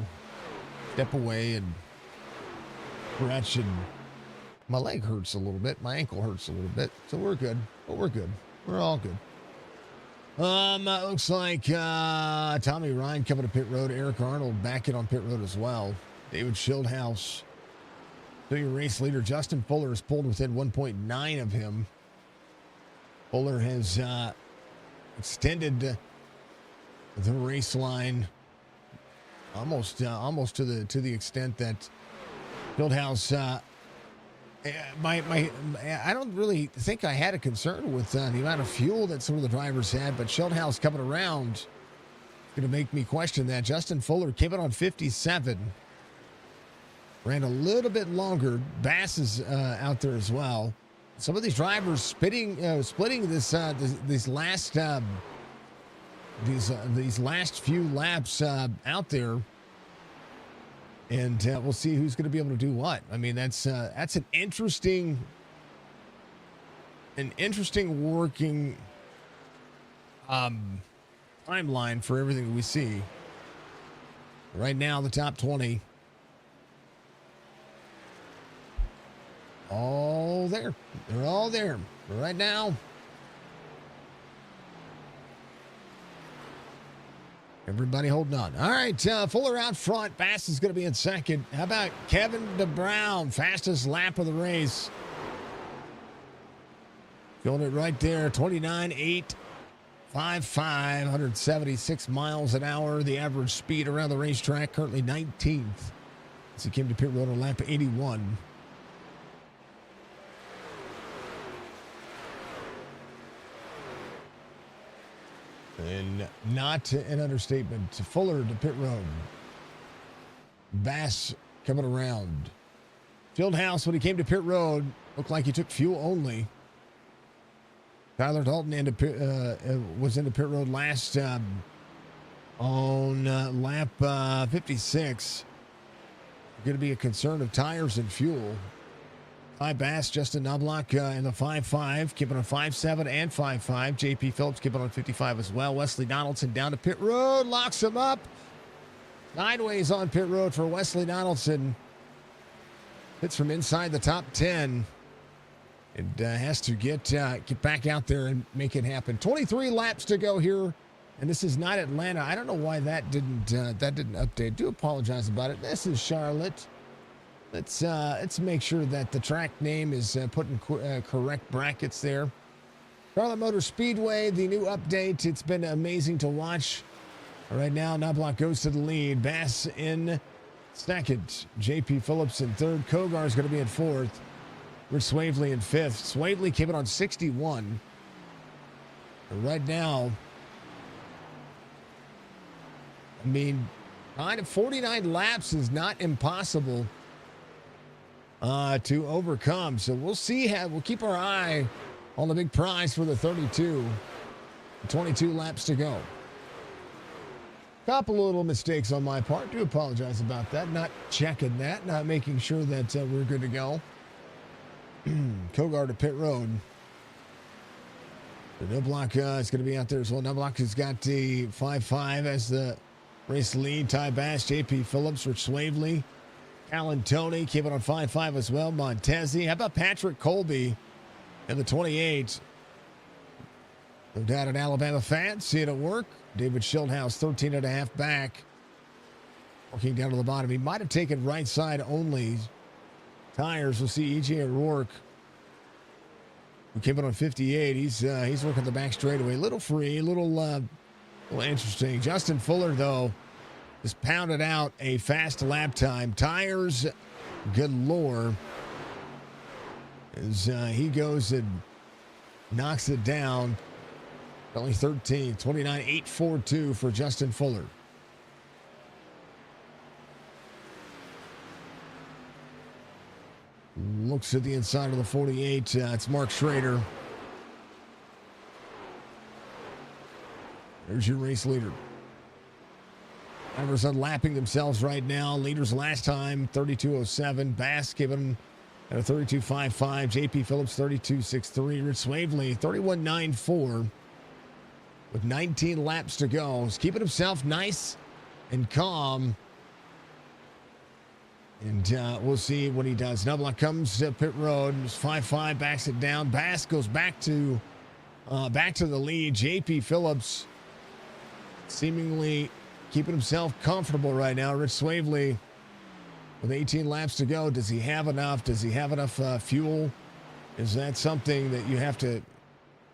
step away and stretch, and my leg hurts a little bit. My ankle hurts a little bit. So we're good. But we're good. We're all good. Looks like Tommy Ryan coming to pit road. Eric Arnold back in on pit road as well. David Schildhouse, still your race leader. Justin Fuller is pulled within 1.9 of him. Fuller has extended the race line almost to the extent that Schildhouse. I don't really think I had a concern with the amount of fuel that some of the drivers had, but Schildhouse coming around is going to make me question that. Justin Fuller came in on 57, ran a little bit longer. Bass is out there as well. Some of these drivers splitting these last few laps out there. And we'll see who's going to be able to do what. I mean, that's an interesting working timeline for everything we see. Right now, the top 20, all there. They're all there right now. Everybody holding on. All right, Fuller out front. Bass is going to be in second. How about Kevin DeBrown? Fastest lap of the race. Going it right there. 29.855, 176 miles an hour. The average speed around the racetrack. Currently 19th as he came to pit road on lap 81. And not an understatement. Fuller to pit road. Bass coming around. Fieldhouse, when he came to pit road, looked like he took fuel only. Tyler Dalton was into pit road last on lap 56. Going to be a concern of tires and fuel. Bass, Justin Knobloch in the 5.5, keeping on 5.7 and 5.5. JP Phillips keeping on 55 as well. Wesley Donaldson down to pit road, locks him up. Sideways on pit road for Wesley Donaldson. Hits from inside the top 10. And has to get back out there and make it happen. 23 laps to go here, and this is not Atlanta. I don't know why that didn't update. Do apologize about it. This is Charlotte. Let's make sure that the track name is put in correct brackets there. Charlotte Motor Speedway, the new update. It's been amazing to watch. Right now, Knobloch goes to the lead. Bass in second. JP Phillips in third. Kogar is going to be in fourth. Rich Swavely in fifth. Swavely came in on 61. Right now, I mean, 49 laps is not impossible to overcome. So we'll see. We'll keep our eye on the big prize for the 32. 22 laps to go. Couple little mistakes on my part. Do apologize about that. Not checking that. Not making sure that we're good to go. Kogar to pit road. Knobloch is going to be out there as well. Knobloch has got the 5.5 as the race lead. Ty Bass, JP Phillips, Rich Swavely. Alan Toney keeping on 5.5 as well. Montesi. How about Patrick Colby in the 28? No doubt an Alabama fan. See it at work. David Schildhouse, 13.5 back. Working down to the bottom. He might have taken right side only. Tires. We'll see E.J. O'Rourke, who came in on 58. He's working the back straightaway. A little free, a little interesting. Justin Fuller, though, just pounded out a fast lap time. Tires galore as he goes and knocks it down. Only 13, 29.842 for Justin Fuller. Looks at the inside of the 48. It's Mark Schrader. There's your race leader. Drivers unlapping themselves right now. Leaders last time, 32.07. Bass given at a 32.55. JP Phillips, 32.63. Rich Swavely, 31.94. with 19 laps to go. He's keeping himself nice and calm. And we'll see what he does. Knobloch comes to pit road. 5-5, backs it down. Bass goes back to the lead. JP Phillips seemingly keeping himself comfortable right now. Rich Swavely with 18 laps to go. Does he have enough? Does he have enough fuel? Is that something that you have to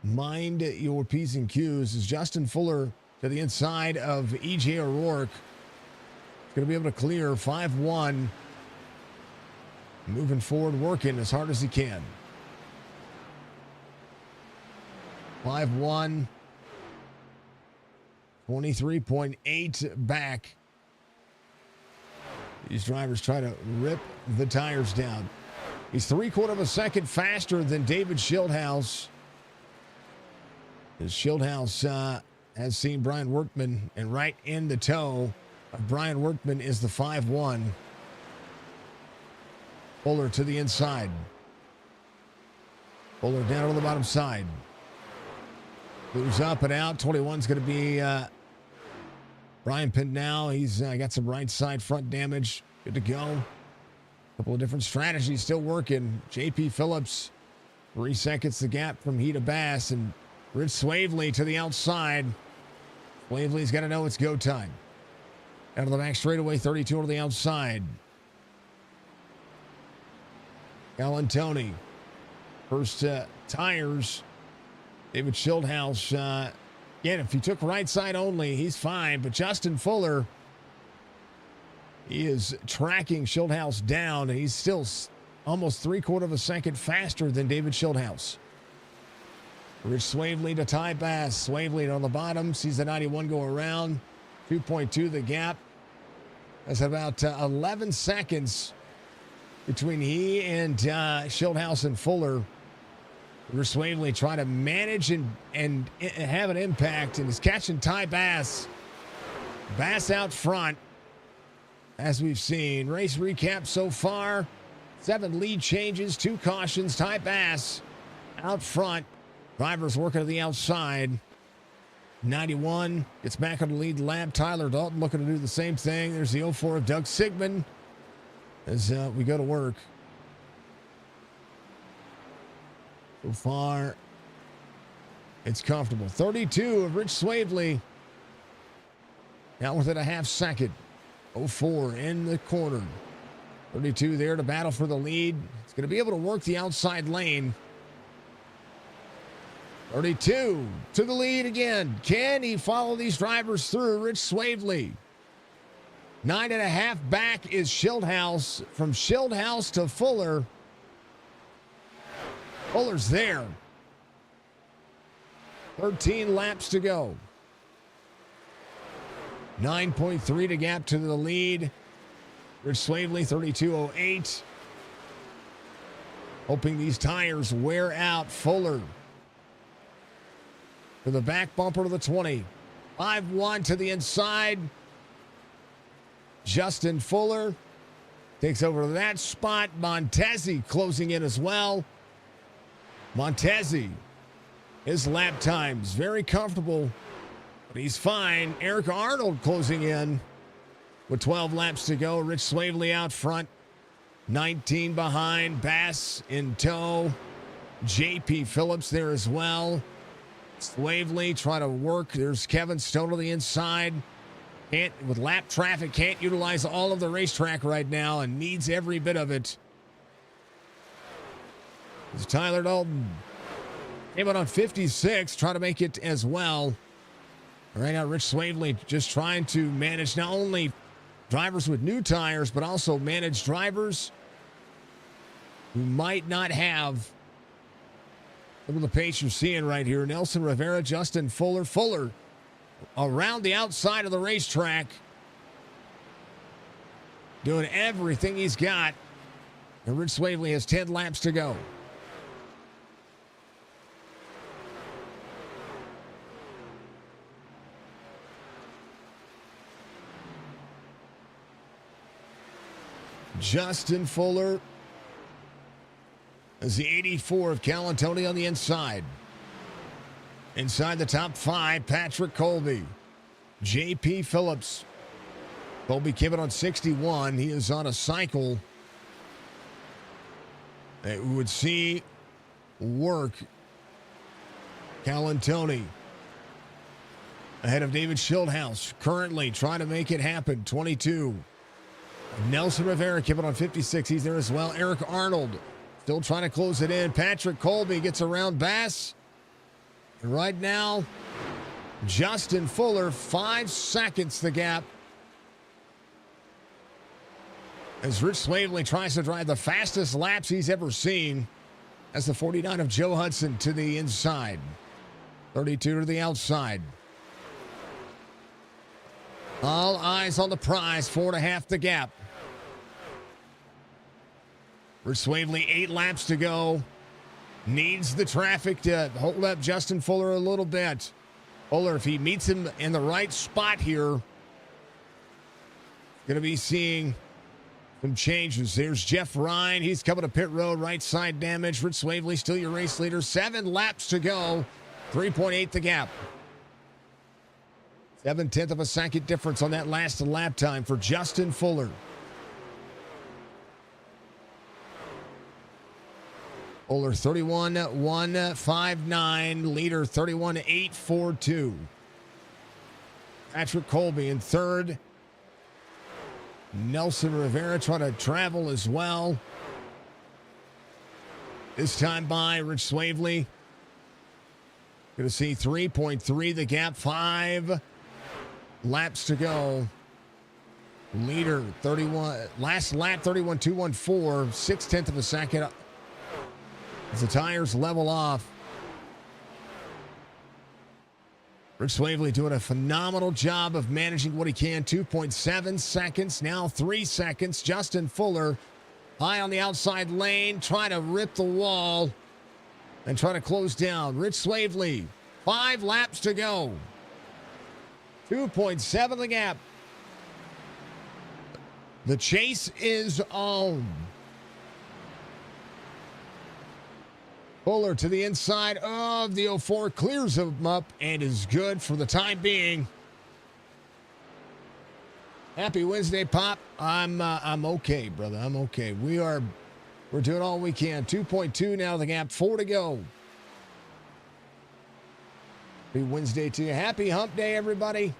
mind your P's and Q's? Is Justin Fuller to the inside of EJ O'Rourke going to be able to clear 5-1? Moving forward, working as hard as he can. 5-1. 23.8 back. These drivers try to rip the tires down. He's 3/4 of a second faster than David Schildhouse. As Schildhouse has seen Brian Workman, and right in the toe of Brian Workman is the 5-1. Fuller to the inside. Fuller down on the bottom side. Moves up and out. 21's going to be Brian Pindell. He's got some right side front damage. Good to go. A couple of different strategies still working. JP Phillips, 3 seconds the gap from he to Bass. And Rich Swavely to the outside. Swavely's got to know it's go time. Out of the back straightaway, 32 on the outside. Alan Tony. First tires. David Schildhouse. Again, if he took right side only, he's fine. But Justin Fuller, he is tracking Schildhouse down. And he's still almost 3/4 of a second faster than David Schildhouse. Rich Swavely to Ty Bass. Swavely on the bottom. Sees the 91 go around. 2.2 the gap. That's about 11 seconds between he and Schildhouse and Fuller. Rich Swavely trying to manage and have an impact, and is catching Ty Bass. Bass out front, as we've seen. Race recap so far. 7 lead changes, 2 cautions. Ty Bass out front. Drivers working to the outside. 91 gets back on the lead lap. Tyler Dalton looking to do the same thing. There's the 04 of Doug Sigmund as we go to work. So far, it's comfortable. 32 of Rich Swavely. Out within a half second. 04 in the corner. 32 there to battle for the lead. He's going to be able to work the outside lane. 32 to the lead again. Can he follow these drivers through? Rich Swavely. 9.5 back is Schildhouse. From Schildhouse to Fuller. Fuller's there. 13 laps to go. 9.3 to gap to the lead. Rich Swavely, 32.08. Hoping these tires wear out. Fuller to the back bumper to the 20. 5-1 to the inside. Justin Fuller takes over that spot. Montesi closing in as well. Montesi, his lap times very comfortable, but he's fine. Eric Arnold closing in with 12 laps to go. Rich Swavely out front, 19 behind. Bass in tow. JP Phillips there as well. Swavely trying to work. There's Kevin Stone on the inside. With lap traffic, can't utilize all of the racetrack right now and needs every bit of it. It's Tyler Dalton. Came out on 56, trying to make it as well. Right now, Rich Swavely just trying to manage not only drivers with new tires, but also manage drivers who might not have some of the pace you're seeing right here. Nelson Rivera, Justin Fuller. Fuller around the outside of the racetrack, doing everything he's got. And Rich Swavely has 10 laps to go. Justin Fuller is the 84 of Calantoni on the inside. Inside the top 5, Patrick Colby. J.P. Phillips. Colby came in on 61. He is on a cycle that we would see work. Calantoni ahead of David Schildhouse, currently trying to make it happen, 22. Nelson Rivera came in on 56. He's there as well. Eric Arnold still trying to close it in. Patrick Colby gets around Bass. And right now, Justin Fuller, 5 seconds the gap. As Rich Swavely tries to drive the fastest laps he's ever seen. That's the 49 of Joe Hudson to the inside. 32 to the outside. All eyes on the prize, 4.5 the gap. Rich Swavely, 8 laps to go. Needs the traffic to hold up Justin Fuller a little bit. Fuller, if he meets him in the right spot here, going to be seeing some changes. There's Jeff Ryan. He's coming to pit road, right side damage. Rich Swavely, still your race leader. 7 laps to go. 3.8 the gap. 0.7 of a second difference on that last lap time for Justin Fuller. Fuller 31.159. Leader 31.842. Patrick Colby in third. Nelson Rivera trying to travel as well. This time by Rich Swavely. Going to see 3.3 the gap. 5 laps to go. Leader 31. Last lap 31.214. 0.6 of a second. As the tires level off. Rich Swavely doing a phenomenal job of managing what he can. 2.7 seconds, now 3 seconds. Justin Fuller high on the outside lane, trying to rip the wall and try to close down. Rich Swavely, 5 laps to go. 2.7 the gap. The chase is on. Fuller to the inside of the 04, clears him up and is good for the time being. Happy Wednesday, Pop. I'm okay, brother. I'm okay. We're doing all we can. 2.2 now the gap. 4 to go. Happy Wednesday to you. Happy hump day, everybody.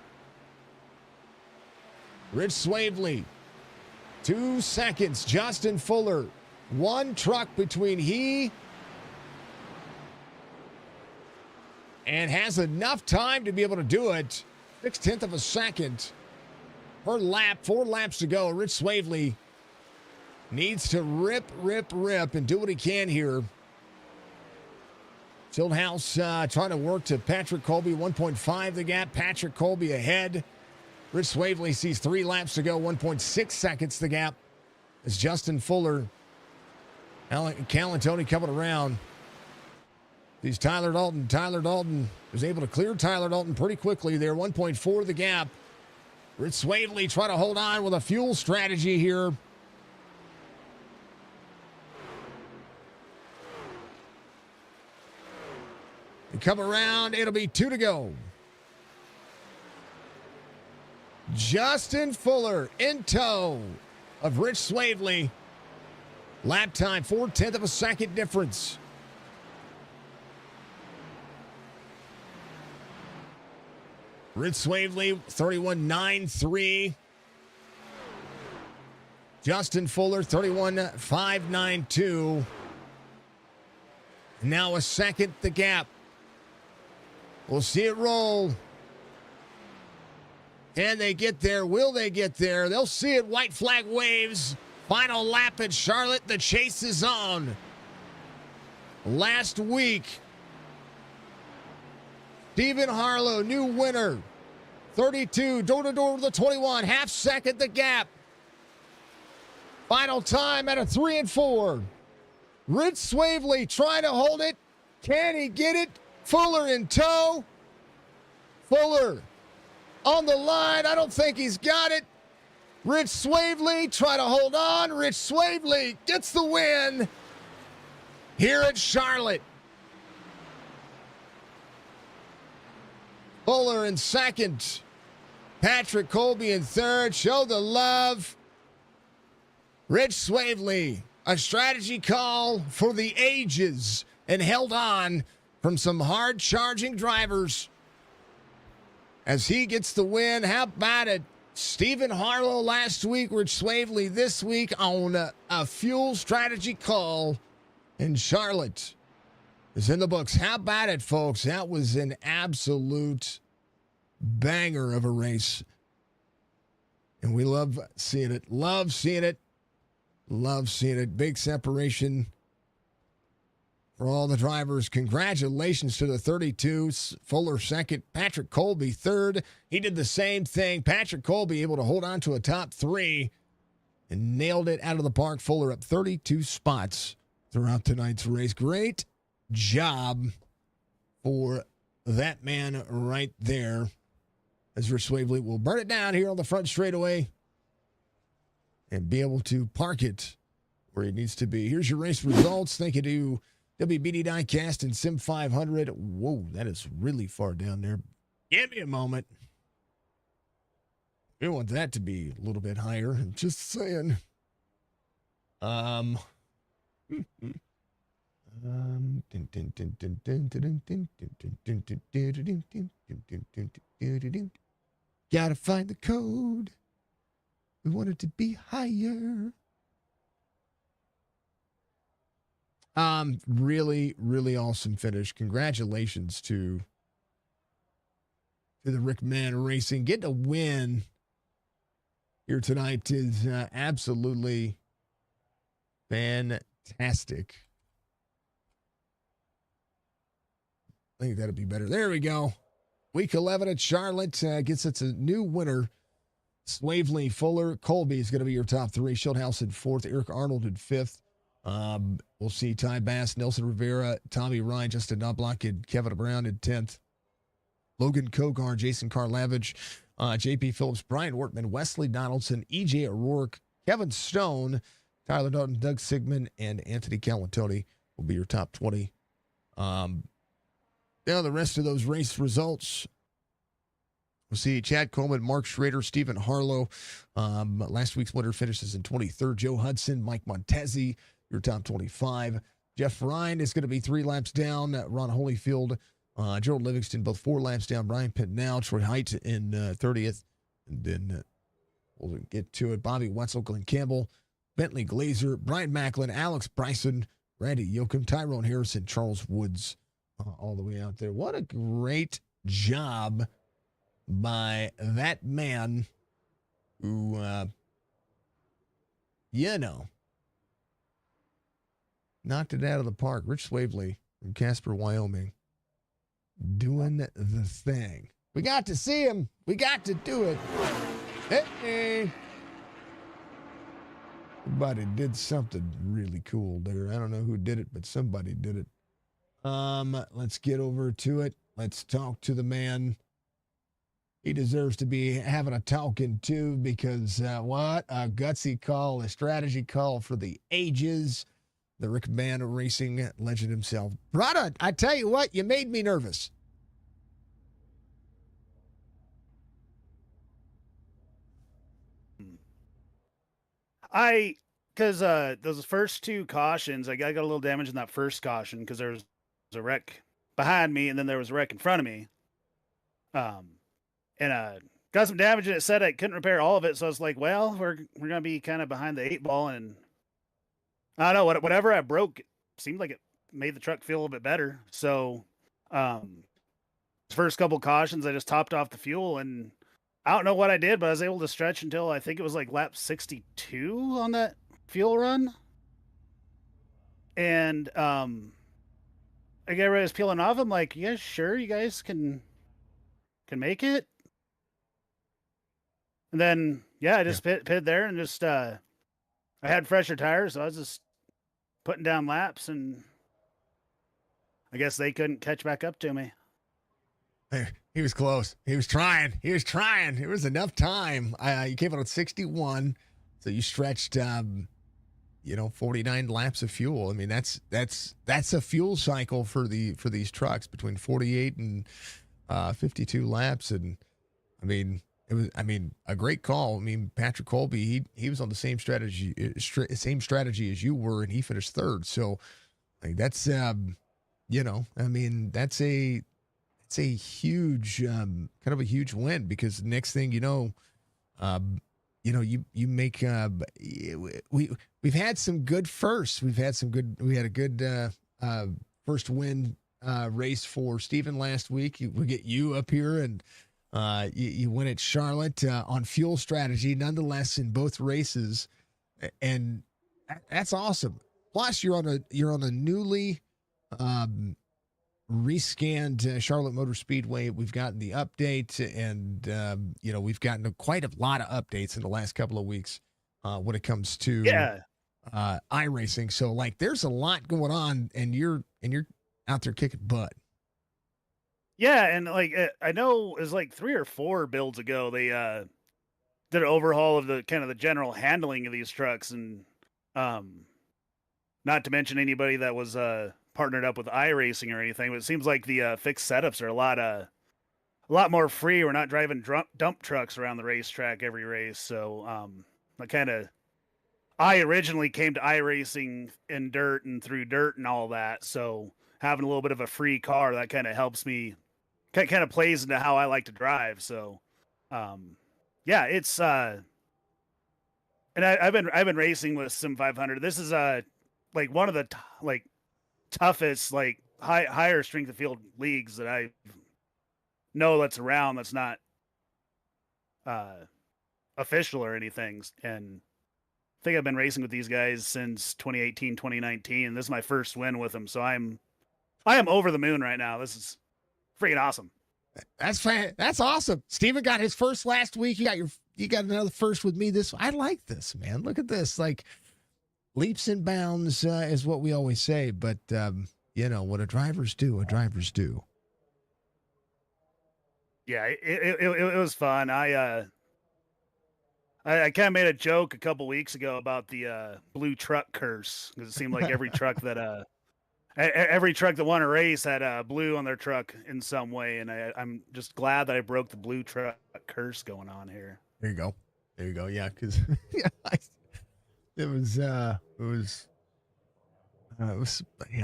Rich Swavely, 2 seconds. Justin Fuller, 1 truck between he and has enough time to be able to do it. 0.6 of a second per lap. 4 laps to go. Rich Swavely needs to rip, and do what he can here. Schildhouse trying to work to Patrick Colby. 1.5 the gap. Patrick Colby ahead. Rich Swavely sees 3 laps to go. 1.6 seconds the gap. As Justin Fuller, Calantoni coming around. He's Tyler Dalton. Tyler Dalton was able to clear Tyler Dalton pretty quickly there. 1.4 the gap. Rich Swavely trying to hold on with a fuel strategy here. And come around, it'll be 2 to go. Justin Fuller in tow of Rich Swavely. Lap time, 0.4 of a second difference. Rich Swavely, 31.93. Justin Fuller, 31.592. Now a second the gap. We'll see it roll. Can they get there? Will they get there? They'll see it. White flag waves. Final lap at Charlotte. The chase is on. Last week, Stephen Harlow, new winner. 32, door-to-door to the 21. Half second the gap. Final time at a 3 and 4. Rich Swavely trying to hold it. Can he get it? Fuller in tow. Fuller on the line. I don't think he's got it. Rich Swavely trying to hold on. Rich Swavely gets the win here at Charlotte. Fuller in second. Patrick Colby in third. Show the love. Rich Swavely, a strategy call for the ages and held on from some hard-charging drivers as he gets the win. How about it? Stephen Harlow last week, Rich Swavely this week on a fuel strategy call, and Charlotte is in the books. How about it, folks? That was an absolute banger of a race, and we love seeing it. Love seeing it. Love seeing it. Big separation for all the drivers. Congratulations to the 32. Fuller second. Patrick Colby third. He did the same thing. Patrick Colby able to hold on to a top three and nailed it out of the park. Fuller up 32 spots throughout tonight's race. Great job for that man right there. As Rich Swavely will burn it down here on the front straightaway and be able to park it where it needs to be. Here's your race results. Thank you to WBD Diecast and SIM500. Whoa, that is really far down there. Give me a moment. We want that to be a little bit higher. I'm just saying. Gotta find the code. We want it to be higher. Really, really awesome finish. Congratulations to the Rickman Racing. Getting a win here tonight is absolutely fantastic. I think that'd be better. There we go. Week 11 at Charlotte gets us a new winner. Swavely, Fuller, Colby is going to be your top three. Schildhouse in fourth. Eric Arnold in fifth. We'll see Ty Bass, Nelson Rivera, Tommy Ryan, Justin Knobloch, and Kevin Brown in 10th. Logan Kogar, Jason Karlavich, JP Phillips, Brian Wortman, Wesley Donaldson, EJ O'Rourke, Kevin Stone, Tyler Dalton, Doug Sigmund, and Anthony Calatoni will be your top 20. Now the rest of those race results. We'll see Chad Coleman, Mark Schrader, Stephen Harlow. Last week's winner finishes in 23rd. Joe Hudson, Mike Montezzi, your top 25. Jeff Ryan is going to be 3 laps down. Ron Holyfield, Gerald Livingston, both 4 laps down. Brian Pitnell, Troy Height in 30th. And then we'll get to it. Bobby Wetzel, Glenn Campbell, Bentley Glazer, Brian Macklin, Alex Bryson, Randy Yoakum, Tyrone Harrison, Charles Woods, all the way out there. What a great job by that man who, knocked it out of the park. Rich Swavely from Casper, Wyoming, doing the thing. We got to see him. We got to do it. Hey. Somebody did something really cool there. I don't know who did it, but somebody did it. Let's get over to it. Let's talk to the man. He deserves to be having a talking to because what a gutsy call, a strategy call for the ages. The Rickman Racing legend himself. Brada, I tell you what, you made me nervous. Because those first 2 cautions, I got a little damage in that first caution because there was a wreck behind me and then there was a wreck in front of me. And got some damage and it said I couldn't repair all of it. So I was like, well, we're going to be kind of behind the 8 ball. And I don't know, whatever I broke, it seemed like it made the truck feel a little bit better. So first couple cautions, I just topped off the fuel and I don't know what I did, but I was able to stretch until I think it was like lap 62 on that fuel run. And I got ready to peeling off. I'm like, you guys sure you guys can make it? And then, I just pitted there and just, I had fresher tires, so I was just putting down laps and I guess they couldn't catch back up to me. He was close. He was trying. There was enough time. You came out at 61, so you stretched, 49 laps of fuel. I mean, that's a fuel cycle for these trucks between 48 and 52 laps, and I mean, it was, I mean, a great call. I mean, Patrick Colby, he was on the same strategy as you were, and he finished third. So, like, that's, I mean, it's a huge, kind of a huge win, because next thing um, you make, we've had some good firsts. We had a good, first win, race for Steven last week. We get you up here, and you win at Charlotte on fuel strategy, nonetheless, in both races, and that's awesome. Plus, you're on a newly, um, rescanned Charlotte Motor Speedway. We've gotten the update, and we've gotten quite a lot of updates in the last couple of weeks when it comes to Yeah. iRacing. So, like, there's a lot going on, and you're out there kicking butt. Yeah, and like I know it was like 3 or 4 builds ago they did an overhaul of the kind of the general handling of these trucks, and um not to mention anybody that was partnered up with iRacing or anything, but it seems like the fixed setups are a lot more free. We're not driving dump trucks around the racetrack every race. So I kind of I originally came to iRacing in dirt and through dirt and all that. So having a little bit of a free car, that kind of helps me, kind of plays into how I like to drive. So um yeah, it's and I've been racing with SIM500. This is like one of the like toughest, like higher strength of field leagues that I know that's around. That's not uh official or anything. And I think I've been racing with these guys since 2018, 2019. This is my first win with them, so I am over the moon right now. This is freaking awesome. That's awesome. Steven got his first last week. You got another first with me this. I like this, man. Look at this. Like, leaps and bounds is what we always say, but what a drivers do, a drivers do. Yeah, it was fun. I kind of made a joke a couple weeks ago about the blue truck curse, because it seemed like every truck that won a race had blue on their truck in some way, and I'm just glad that I broke the blue truck curse going on here. There you go. There you go. Yeah, because yeah, it was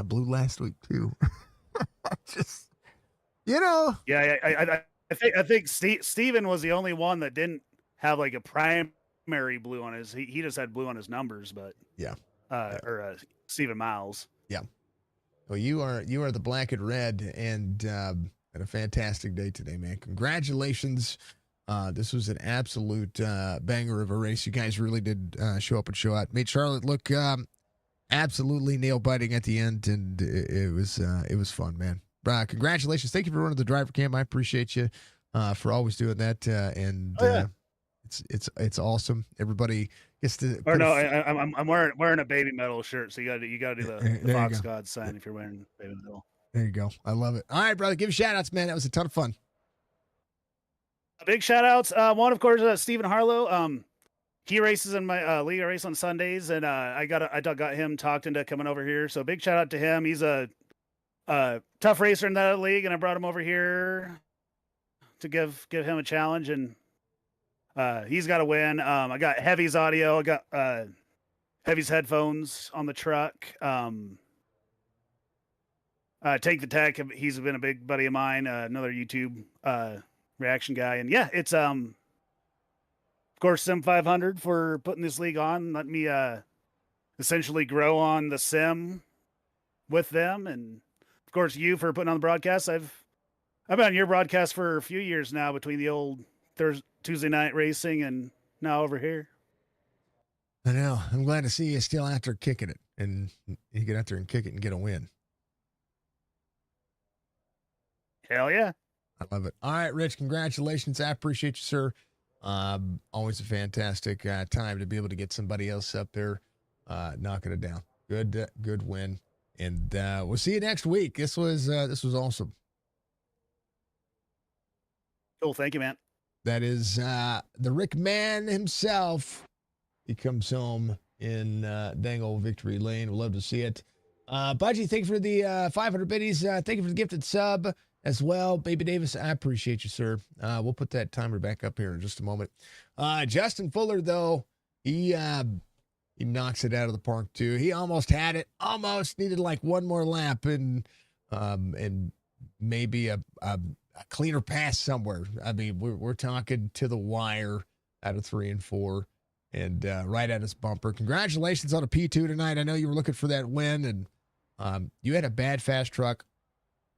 blue last week too. Just Yeah, I think Steven was the only one that didn't have like a primary blue on his. He just had blue on his numbers, but yeah, or Steven Miles. Yeah. Well, you are the black and red, and had a fantastic day today, man. Congratulations. This was an absolute banger of a race. You guys really did show up and show out. Made Charlotte look absolutely nail biting at the end, and it was fun, man. Congratulations! Thank you for running the driver cam. I appreciate you for always doing that. It's awesome. Everybody gets to. Or no, I'm wearing a baby metal shirt, so you got to do the Fox God sign if you're wearing baby metal. There you go. I love it. All right, brother. Give shout outs, man. That was a ton of fun. Big shout outs. One, of course, Stephen Harlow. He races in my league. I race on Sundays, and I got him talked into coming over here. So big shout out to him. He's a tough racer in that league, and I brought him over here to give him a challenge, and he's got to win. I got Heavy's audio. I got Heavy's headphones on the truck. Take the Tech. He's been a big buddy of mine. Another YouTube reaction guy, and yeah, it's of course SIM500 for putting this league on. Let me essentially grow on the sim with them, and of course you for putting on the broadcast. I've been on your broadcast for a few years now, between the old Tuesday night racing and now over here. I know. I'm glad to see you still out there kicking it, and you get out there and kick it and get a win. Hell yeah. I love it. All right, Rich, congratulations. I appreciate you, sir. Always a fantastic time to be able to get somebody else up there knocking it down. Good win. And we'll see you next week. This was awesome. Cool. Thank you, man. That is the Rick Man himself. He comes home in dang old victory lane. We'd love to see it. Budgie, thank you for the 500 biddies. Thank you for the gifted sub. as well. Baby Davis, I appreciate you, sir. We'll put that timer back up here in just a moment. Justin Fuller, though, he knocks it out of the park too. He almost had it, almost needed like one more lap, and maybe a cleaner pass somewhere. I mean, we're talking to the wire out of 3 and 4, and right at his bumper. Congratulations on a P2 tonight. I know you were looking for that win, and you had a bad fast truck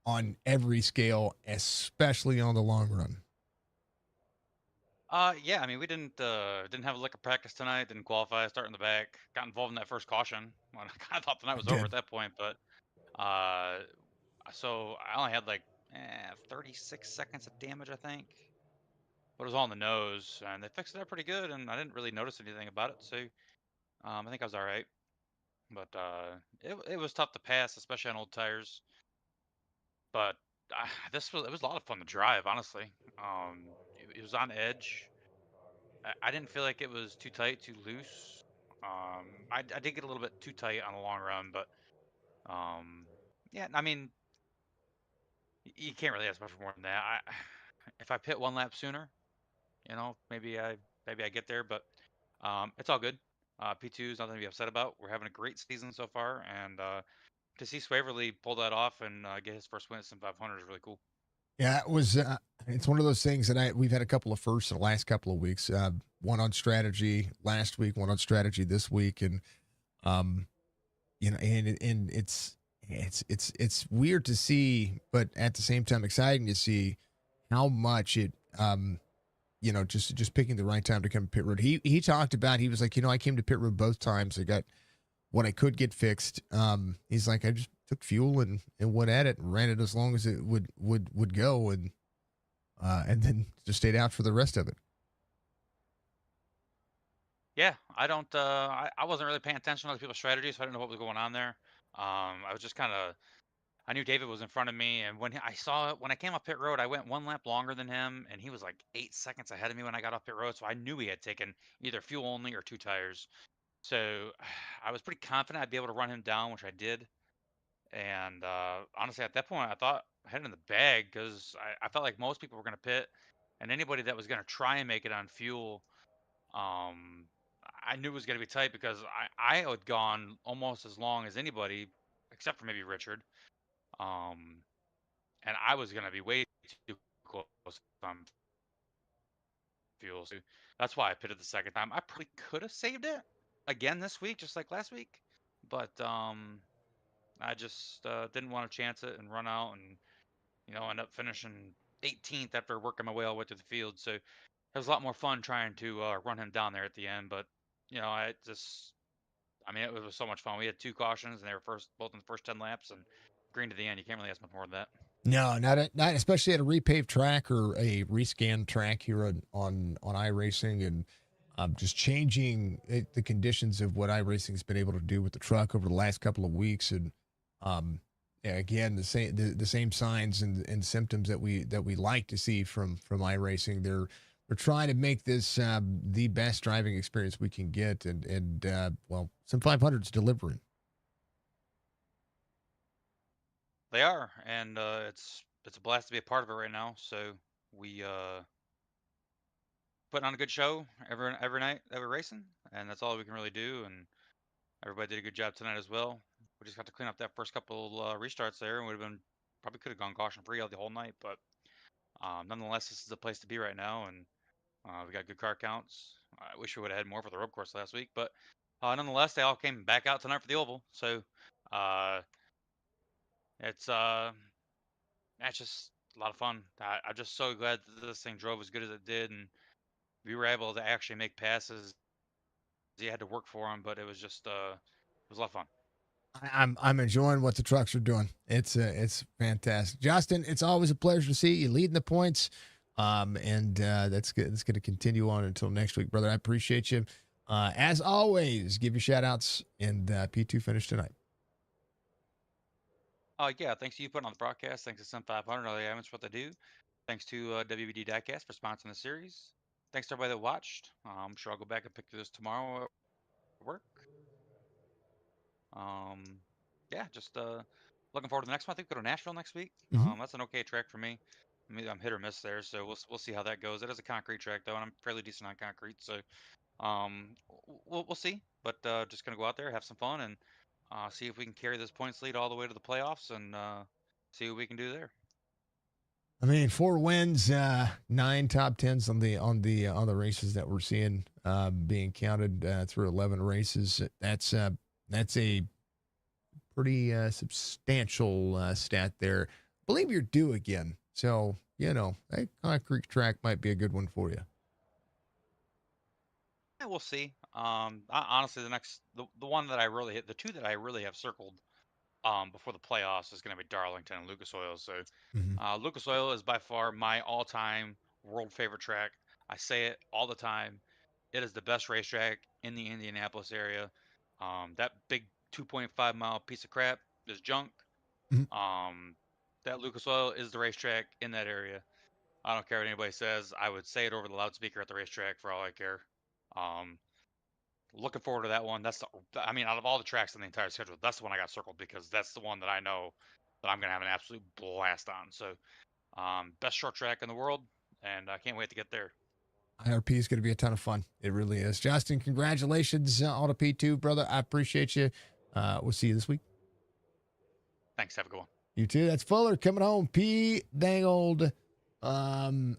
on every scale, especially on the long run. Yeah, I mean, we didn't have a lick of practice tonight. Didn't qualify. Start in the back. Got involved in that first caution. When I kind of thought the night I was over did. at that point, but uh, so I only had like 36 seconds of damage, I think. But it was all in the nose, and they fixed it up pretty good, and I didn't really notice anything about it. So I think I was all right. But it was tough to pass, especially on old tires. But it was a lot of fun to drive, honestly. It was on edge. I didn't feel like it was too tight, too loose. I did get a little bit too tight on the long run, but um, yeah, I mean, you can't really ask much more than that. If I pit one lap sooner, maybe I get there, but it's all good. P2 is nothing to be upset about. We're having a great season so far, and to see Swaverly pull that off and get his first win at SIM500 is really cool. Yeah, it was. It's one of those things that we've had a couple of firsts in the last couple of weeks. One on strategy last week, one on strategy this week, and um, and it's weird to see, but at the same time exciting to see how much it just picking the right time to come to pit road. He talked about, he was like, I came to pit road both times. I got what I could get fixed. He's like, I just took fuel and went at it and ran it as long as it would go, and then just stayed out for the rest of it. Yeah, I don't. I wasn't really paying attention to other people's strategies, so I didn't know what was going on there. I was just kind of. I knew David was in front of me, and I saw it when I came off pit road, I went one lap longer than him, and he was like 8 seconds ahead of me when I got off pit road. So I knew he had taken either fuel only or two tires. So I was pretty confident I'd be able to run him down, which I did. And honestly, at that point, I thought I had it in the bag because I felt like most people were going to pit, and anybody that was going to try and make it on fuel, um, I knew it was going to be tight because I had gone almost as long as anybody, except for maybe Richard. Um, and I was going to be way too close on fuel. So that's why I pitted the second time. I probably could have saved it again this week, just like last week, but I just didn't want to chance it and run out and end up finishing 18th after working my way all the way through the field. So it was a lot more fun trying to run him down there at the end. But I mean, it was so much fun. We had two cautions, and they were both in the first 10 laps, and green to the end. You can't really ask much more than that. No, not especially at a repaved track or a rescan track here on iRacing, and just changing the conditions of what iRacing's been able to do with the truck over the last couple of weeks, and um, yeah, again the same signs and symptoms that we like to see from iRacing. They're trying to make this the best driving experience we can get, and well, some 500's delivering. They are, and it's a blast to be a part of it right now. So we putting on a good show every night that we're racing, and that's all we can really do. And everybody did a good job tonight as well. We just got to clean up that first couple restarts there, and would have been probably could have gone caution free the whole night. But nonetheless, this is the place to be right now, and we got good car counts. I wish we would have had more for the road course last week, but nonetheless, they all came back out tonight for the oval. So uh, it's that's just a lot of fun. I'm just so glad that this thing drove as good as it did, and we were able to actually make passes. You had to work for them, but it was just it was a lot of fun. I'm enjoying what the trucks are doing. It's fantastic, Justin. It's always a pleasure to see you leading the points, and that's good. It's going to continue on until next week, brother. I appreciate you. As always, give your shout outs, and P2 finished tonight. Yeah, thanks to you putting on the broadcast. Thanks to SIM500 all the elements for what they do. Thanks to WBD Diecast for sponsoring the series. Thanks to everybody that watched. I'm sure I'll go back and pick through this tomorrow at work. Um, yeah, just looking forward to the next one. I think we go to Nashville next week. Mhm. That's an okay track for me. I mean, I'm hit or miss there, so we'll see how that goes. It is a concrete track though, and I'm fairly decent on concrete, so we'll see. But just gonna go out there, have some fun, and see if we can carry this points lead all the way to the playoffs, and see what we can do there. I mean, 4 wins, 9 top 10s on the races that we're seeing being counted through 11 races. That's a pretty substantial stat there. I believe you're due again, so a concrete track might be a good one for you. Yeah, we'll see. Honestly, the one that I really hit, the two that I really have circled before the playoffs is going to be Darlington and Lucas Oil. So Mhm. Lucas Oil is by far my all-time world favorite track. I say it all the time. It is the best racetrack in the Indianapolis area. That big 2.5 mile piece of crap is junk. Mhm. That Lucas Oil is the racetrack in that area. I don't care what anybody says. I would say it over the loudspeaker at the racetrack for all I care. Um, Looking forward to that one. I mean, out of all the tracks on the entire schedule, that's the one I got circled because that's the one that I know that I'm gonna have an absolute blast on. So, best short track in the world, and I can't wait to get there. IRP is going to be a ton of fun. It really is. Justin, congratulations on a P2, brother. I appreciate you. We'll see you this week. Thanks. Have a good one. You too. That's Fuller coming home. P dangled, um,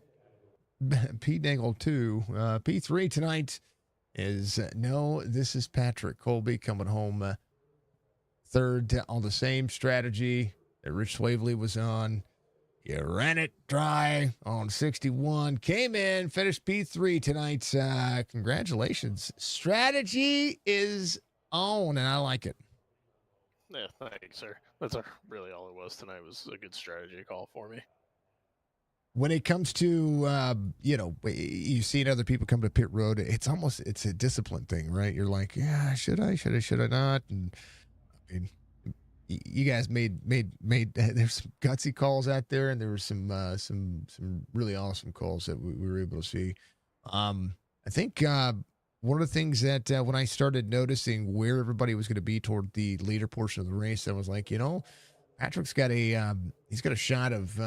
P dangled 2. P3 tonight is no. This is Patrick Colby coming home third on the same strategy that Rich Swavely was on. You ran it dry on 61. Came in, finished P3 tonight. Congratulations. Strategy is on, and I like it. Yeah, thanks, sir. That's really all it was tonight. Was a good strategy call for me. When it comes to you see other people come to pit road, it's a discipline thing, right? You're like, yeah, should I not? And I mean, you guys made there's some gutsy calls out there, and there were some really awesome calls that we were able to see. I think one of the things that when I started noticing where everybody was going to be toward the leader portion of the race, I was like, Patrick's got he's got a shot of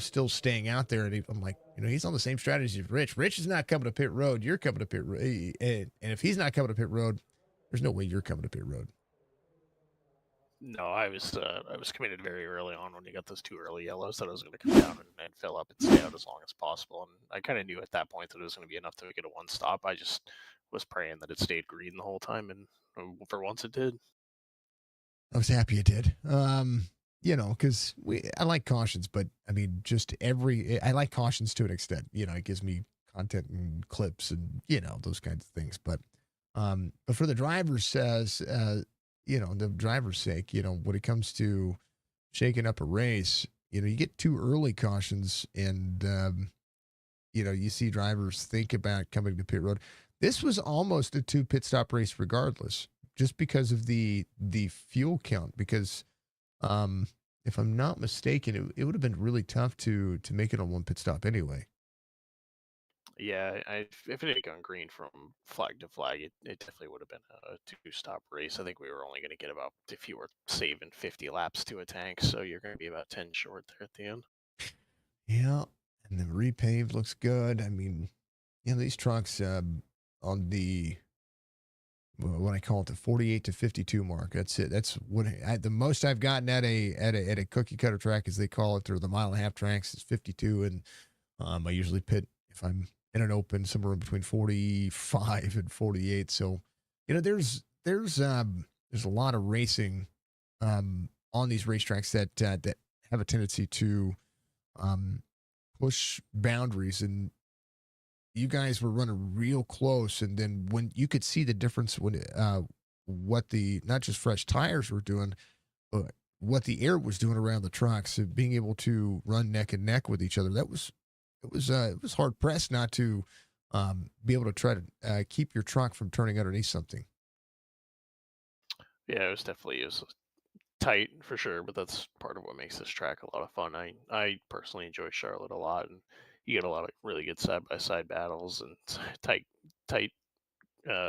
still staying out there, and I'm like, he's on the same strategy as Rich. Rich is not coming to pit road. You're coming to pit road, and if he's not coming to pit road, there's no way you're coming to pit road. No, I was committed very early on when you got those 2 early yellows that I was going to come down and fill up and stay out as long as possible. And I kind of knew at that point that it was going to be enough to get a 1 stop. I just was praying that it stayed green the whole time, and for once it did. I was happy it did. Because I like cautions, but I mean, I like cautions to an extent. It gives me content and clips and those kinds of things. But for the driver's the driver's sake, when it comes to shaking up a race, you get 2 early cautions, and you see drivers think about coming to pit road. This was almost a 2 pit stop race, regardless, just because of the fuel count. Because if I'm not mistaken, it would have been really tough to make it on 1 pit stop anyway. Yeah, if it had gone green from flag to flag, it definitely would have been a 2-stop race. I think we were only going to get about, if you were saving 50 laps to a tank, so you're going to be about 10 short there at the end. Yeah, and the repaved looks good. I mean, these trucks on the what I call it, the 48 to 52 mark. That's it. That's the most I've gotten at a cookie cutter track, as they call it, or the 1.5 tracks, is 52, and I usually pit if I'm in an open somewhere between 45 and 48. So, there's a lot of racing on these racetracks that have a tendency to push boundaries, and you guys were running real close, and then when you could see the difference when what the not just fresh tires were doing, but what the air was doing around the trucks, and being able to run neck and neck with each other, it was hard pressed not to be able to try to keep your truck from turning underneath something. Yeah, it was tight for sure, but that's part of what makes this track a lot of fun. I personally enjoy Charlotte a lot, and you get a lot of really good side by side battles and tight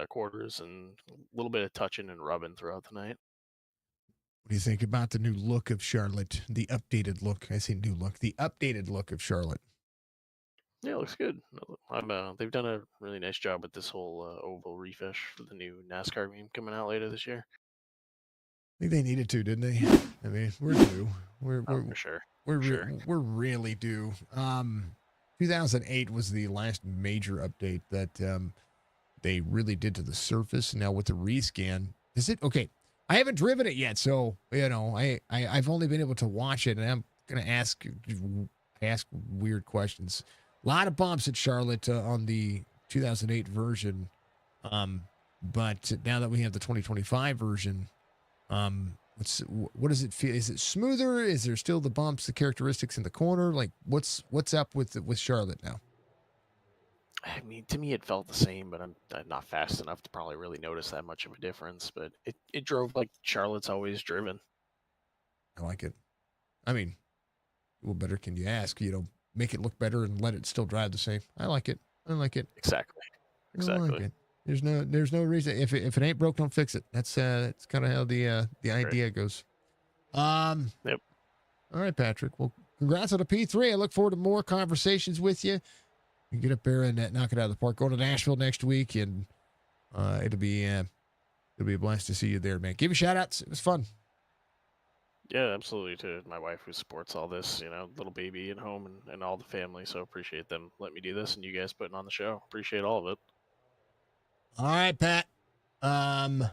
quarters and a little bit of touching and rubbing throughout the night. What do you think about the new look of Charlotte? The updated look. I say new look. The updated look of Charlotte. Yeah, it looks good. They've done a really nice job with this whole oval refresh for the new NASCAR game coming out later this year. I think they needed to, didn't they? I mean, we're due. We're For sure. we're really due. 2008 was the last major update that they really did to the surface. Now with the rescan, is it okay? I haven't driven it yet, so I've only been able to watch it, and I'm gonna ask weird questions. A lot of bumps at Charlotte on the 2008 version, but now that we have the 2025 version, what does it feel? Is it smoother? Is there still the bumps, the characteristics in the corner? Like what's up with Charlotte now? I mean, to me, it felt the same, but I'm not fast enough to probably really notice that much of a difference. But it drove like Charlotte's always driven. I like it. I mean, what better can you ask? Make it look better and let it still drive the same. I like it. Exactly. I like it. There's no reason if it ain't broke, don't fix it. That's kind of how the idea goes. Yep. All right, Patrick. Well, congrats on the P3. I look forward to more conversations with you. You get up there and knock it out of the park. Going to Nashville next week, and it'll be a blast to see you there, man. Give you shout outs. It was fun. Yeah, absolutely. To my wife who supports all this, little baby at home and all the family. So appreciate them letting me do this and you guys putting on the show. Appreciate all of it. All right, Pat. Man.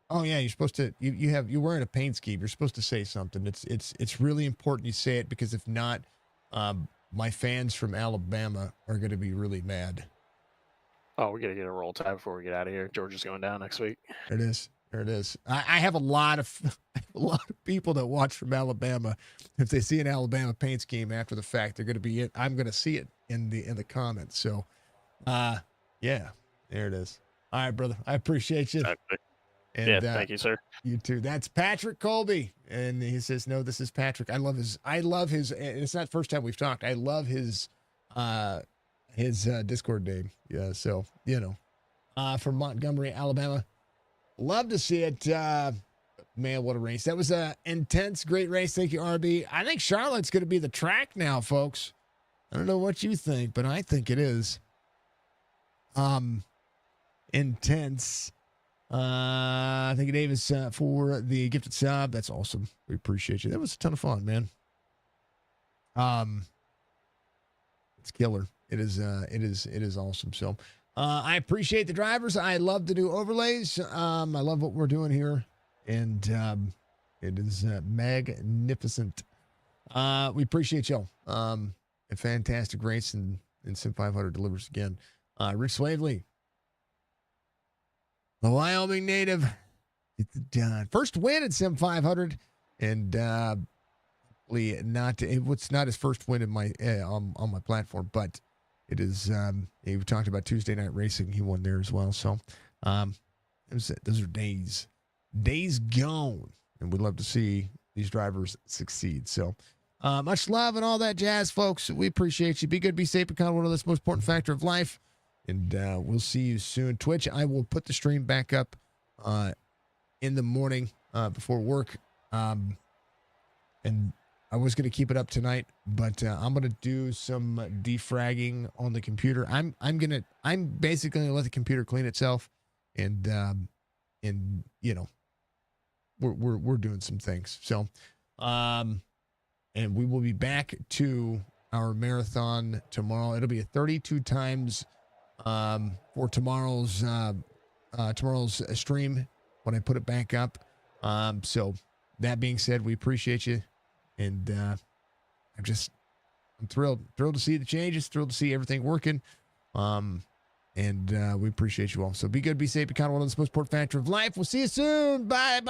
Oh yeah, you're supposed to. You're wearing a paint scheme. You're supposed to say something. It's really important you say it because if not, my fans from Alabama are going to be really mad. Oh, we're gonna get a roll tide before we get out of here. Georgia's going down next week. There it is. I have a lot of people that watch from Alabama. If they see an Alabama paint scheme after the fact, they're going to be. I'm going to see it in the comments. So, yeah, there it is. All right, brother. I appreciate you. Exactly. And, thank you, sir. You too. That's Patrick Colby, and he says, "No, this is Patrick. I love his. And it's not the first time we've talked. I love his Discord name. Yeah. So from Montgomery, Alabama. Love to see it. Man, what a race! That was a intense, great race. Thank you, RB. I think Charlotte's going to be the track now, folks. I don't know what you think, but I think it is. Intense. Thank you, Davis, for the gifted sub. That's awesome. We appreciate you. That was a ton of fun, man. It's killer. It is awesome. So, I appreciate the drivers. I love to do overlays. I love what we're doing here, and it is magnificent. We appreciate y'all. A fantastic race, and SIM500 delivers again. Rick Swavely, the Wyoming native, it's done. First win at SIM500, and it's not his first win in my on my platform, but it is. We talked about Tuesday Night Racing. He won there as well. So, those are days gone, and we'd love to see these drivers succeed. So, much love and all that jazz, folks. We appreciate you. Be good, be safe, become one of the most important factor of life. And we'll see you soon. Twitch, I will put the stream back up in the morning before work. And I was going to keep it up tonight, but I'm going to do some defragging on the computer. I'm basically going to let the computer clean itself, and we're doing some things. So, and we will be back to our marathon tomorrow. It'll be a 32 times for tomorrow's stream when I put it back up. So that being said, we appreciate you, and I'm thrilled to see the changes, thrilled to see everything working, and we appreciate you all. So be good, be safe, be kind of one of the most important factor of life. We'll see you soon. Bye.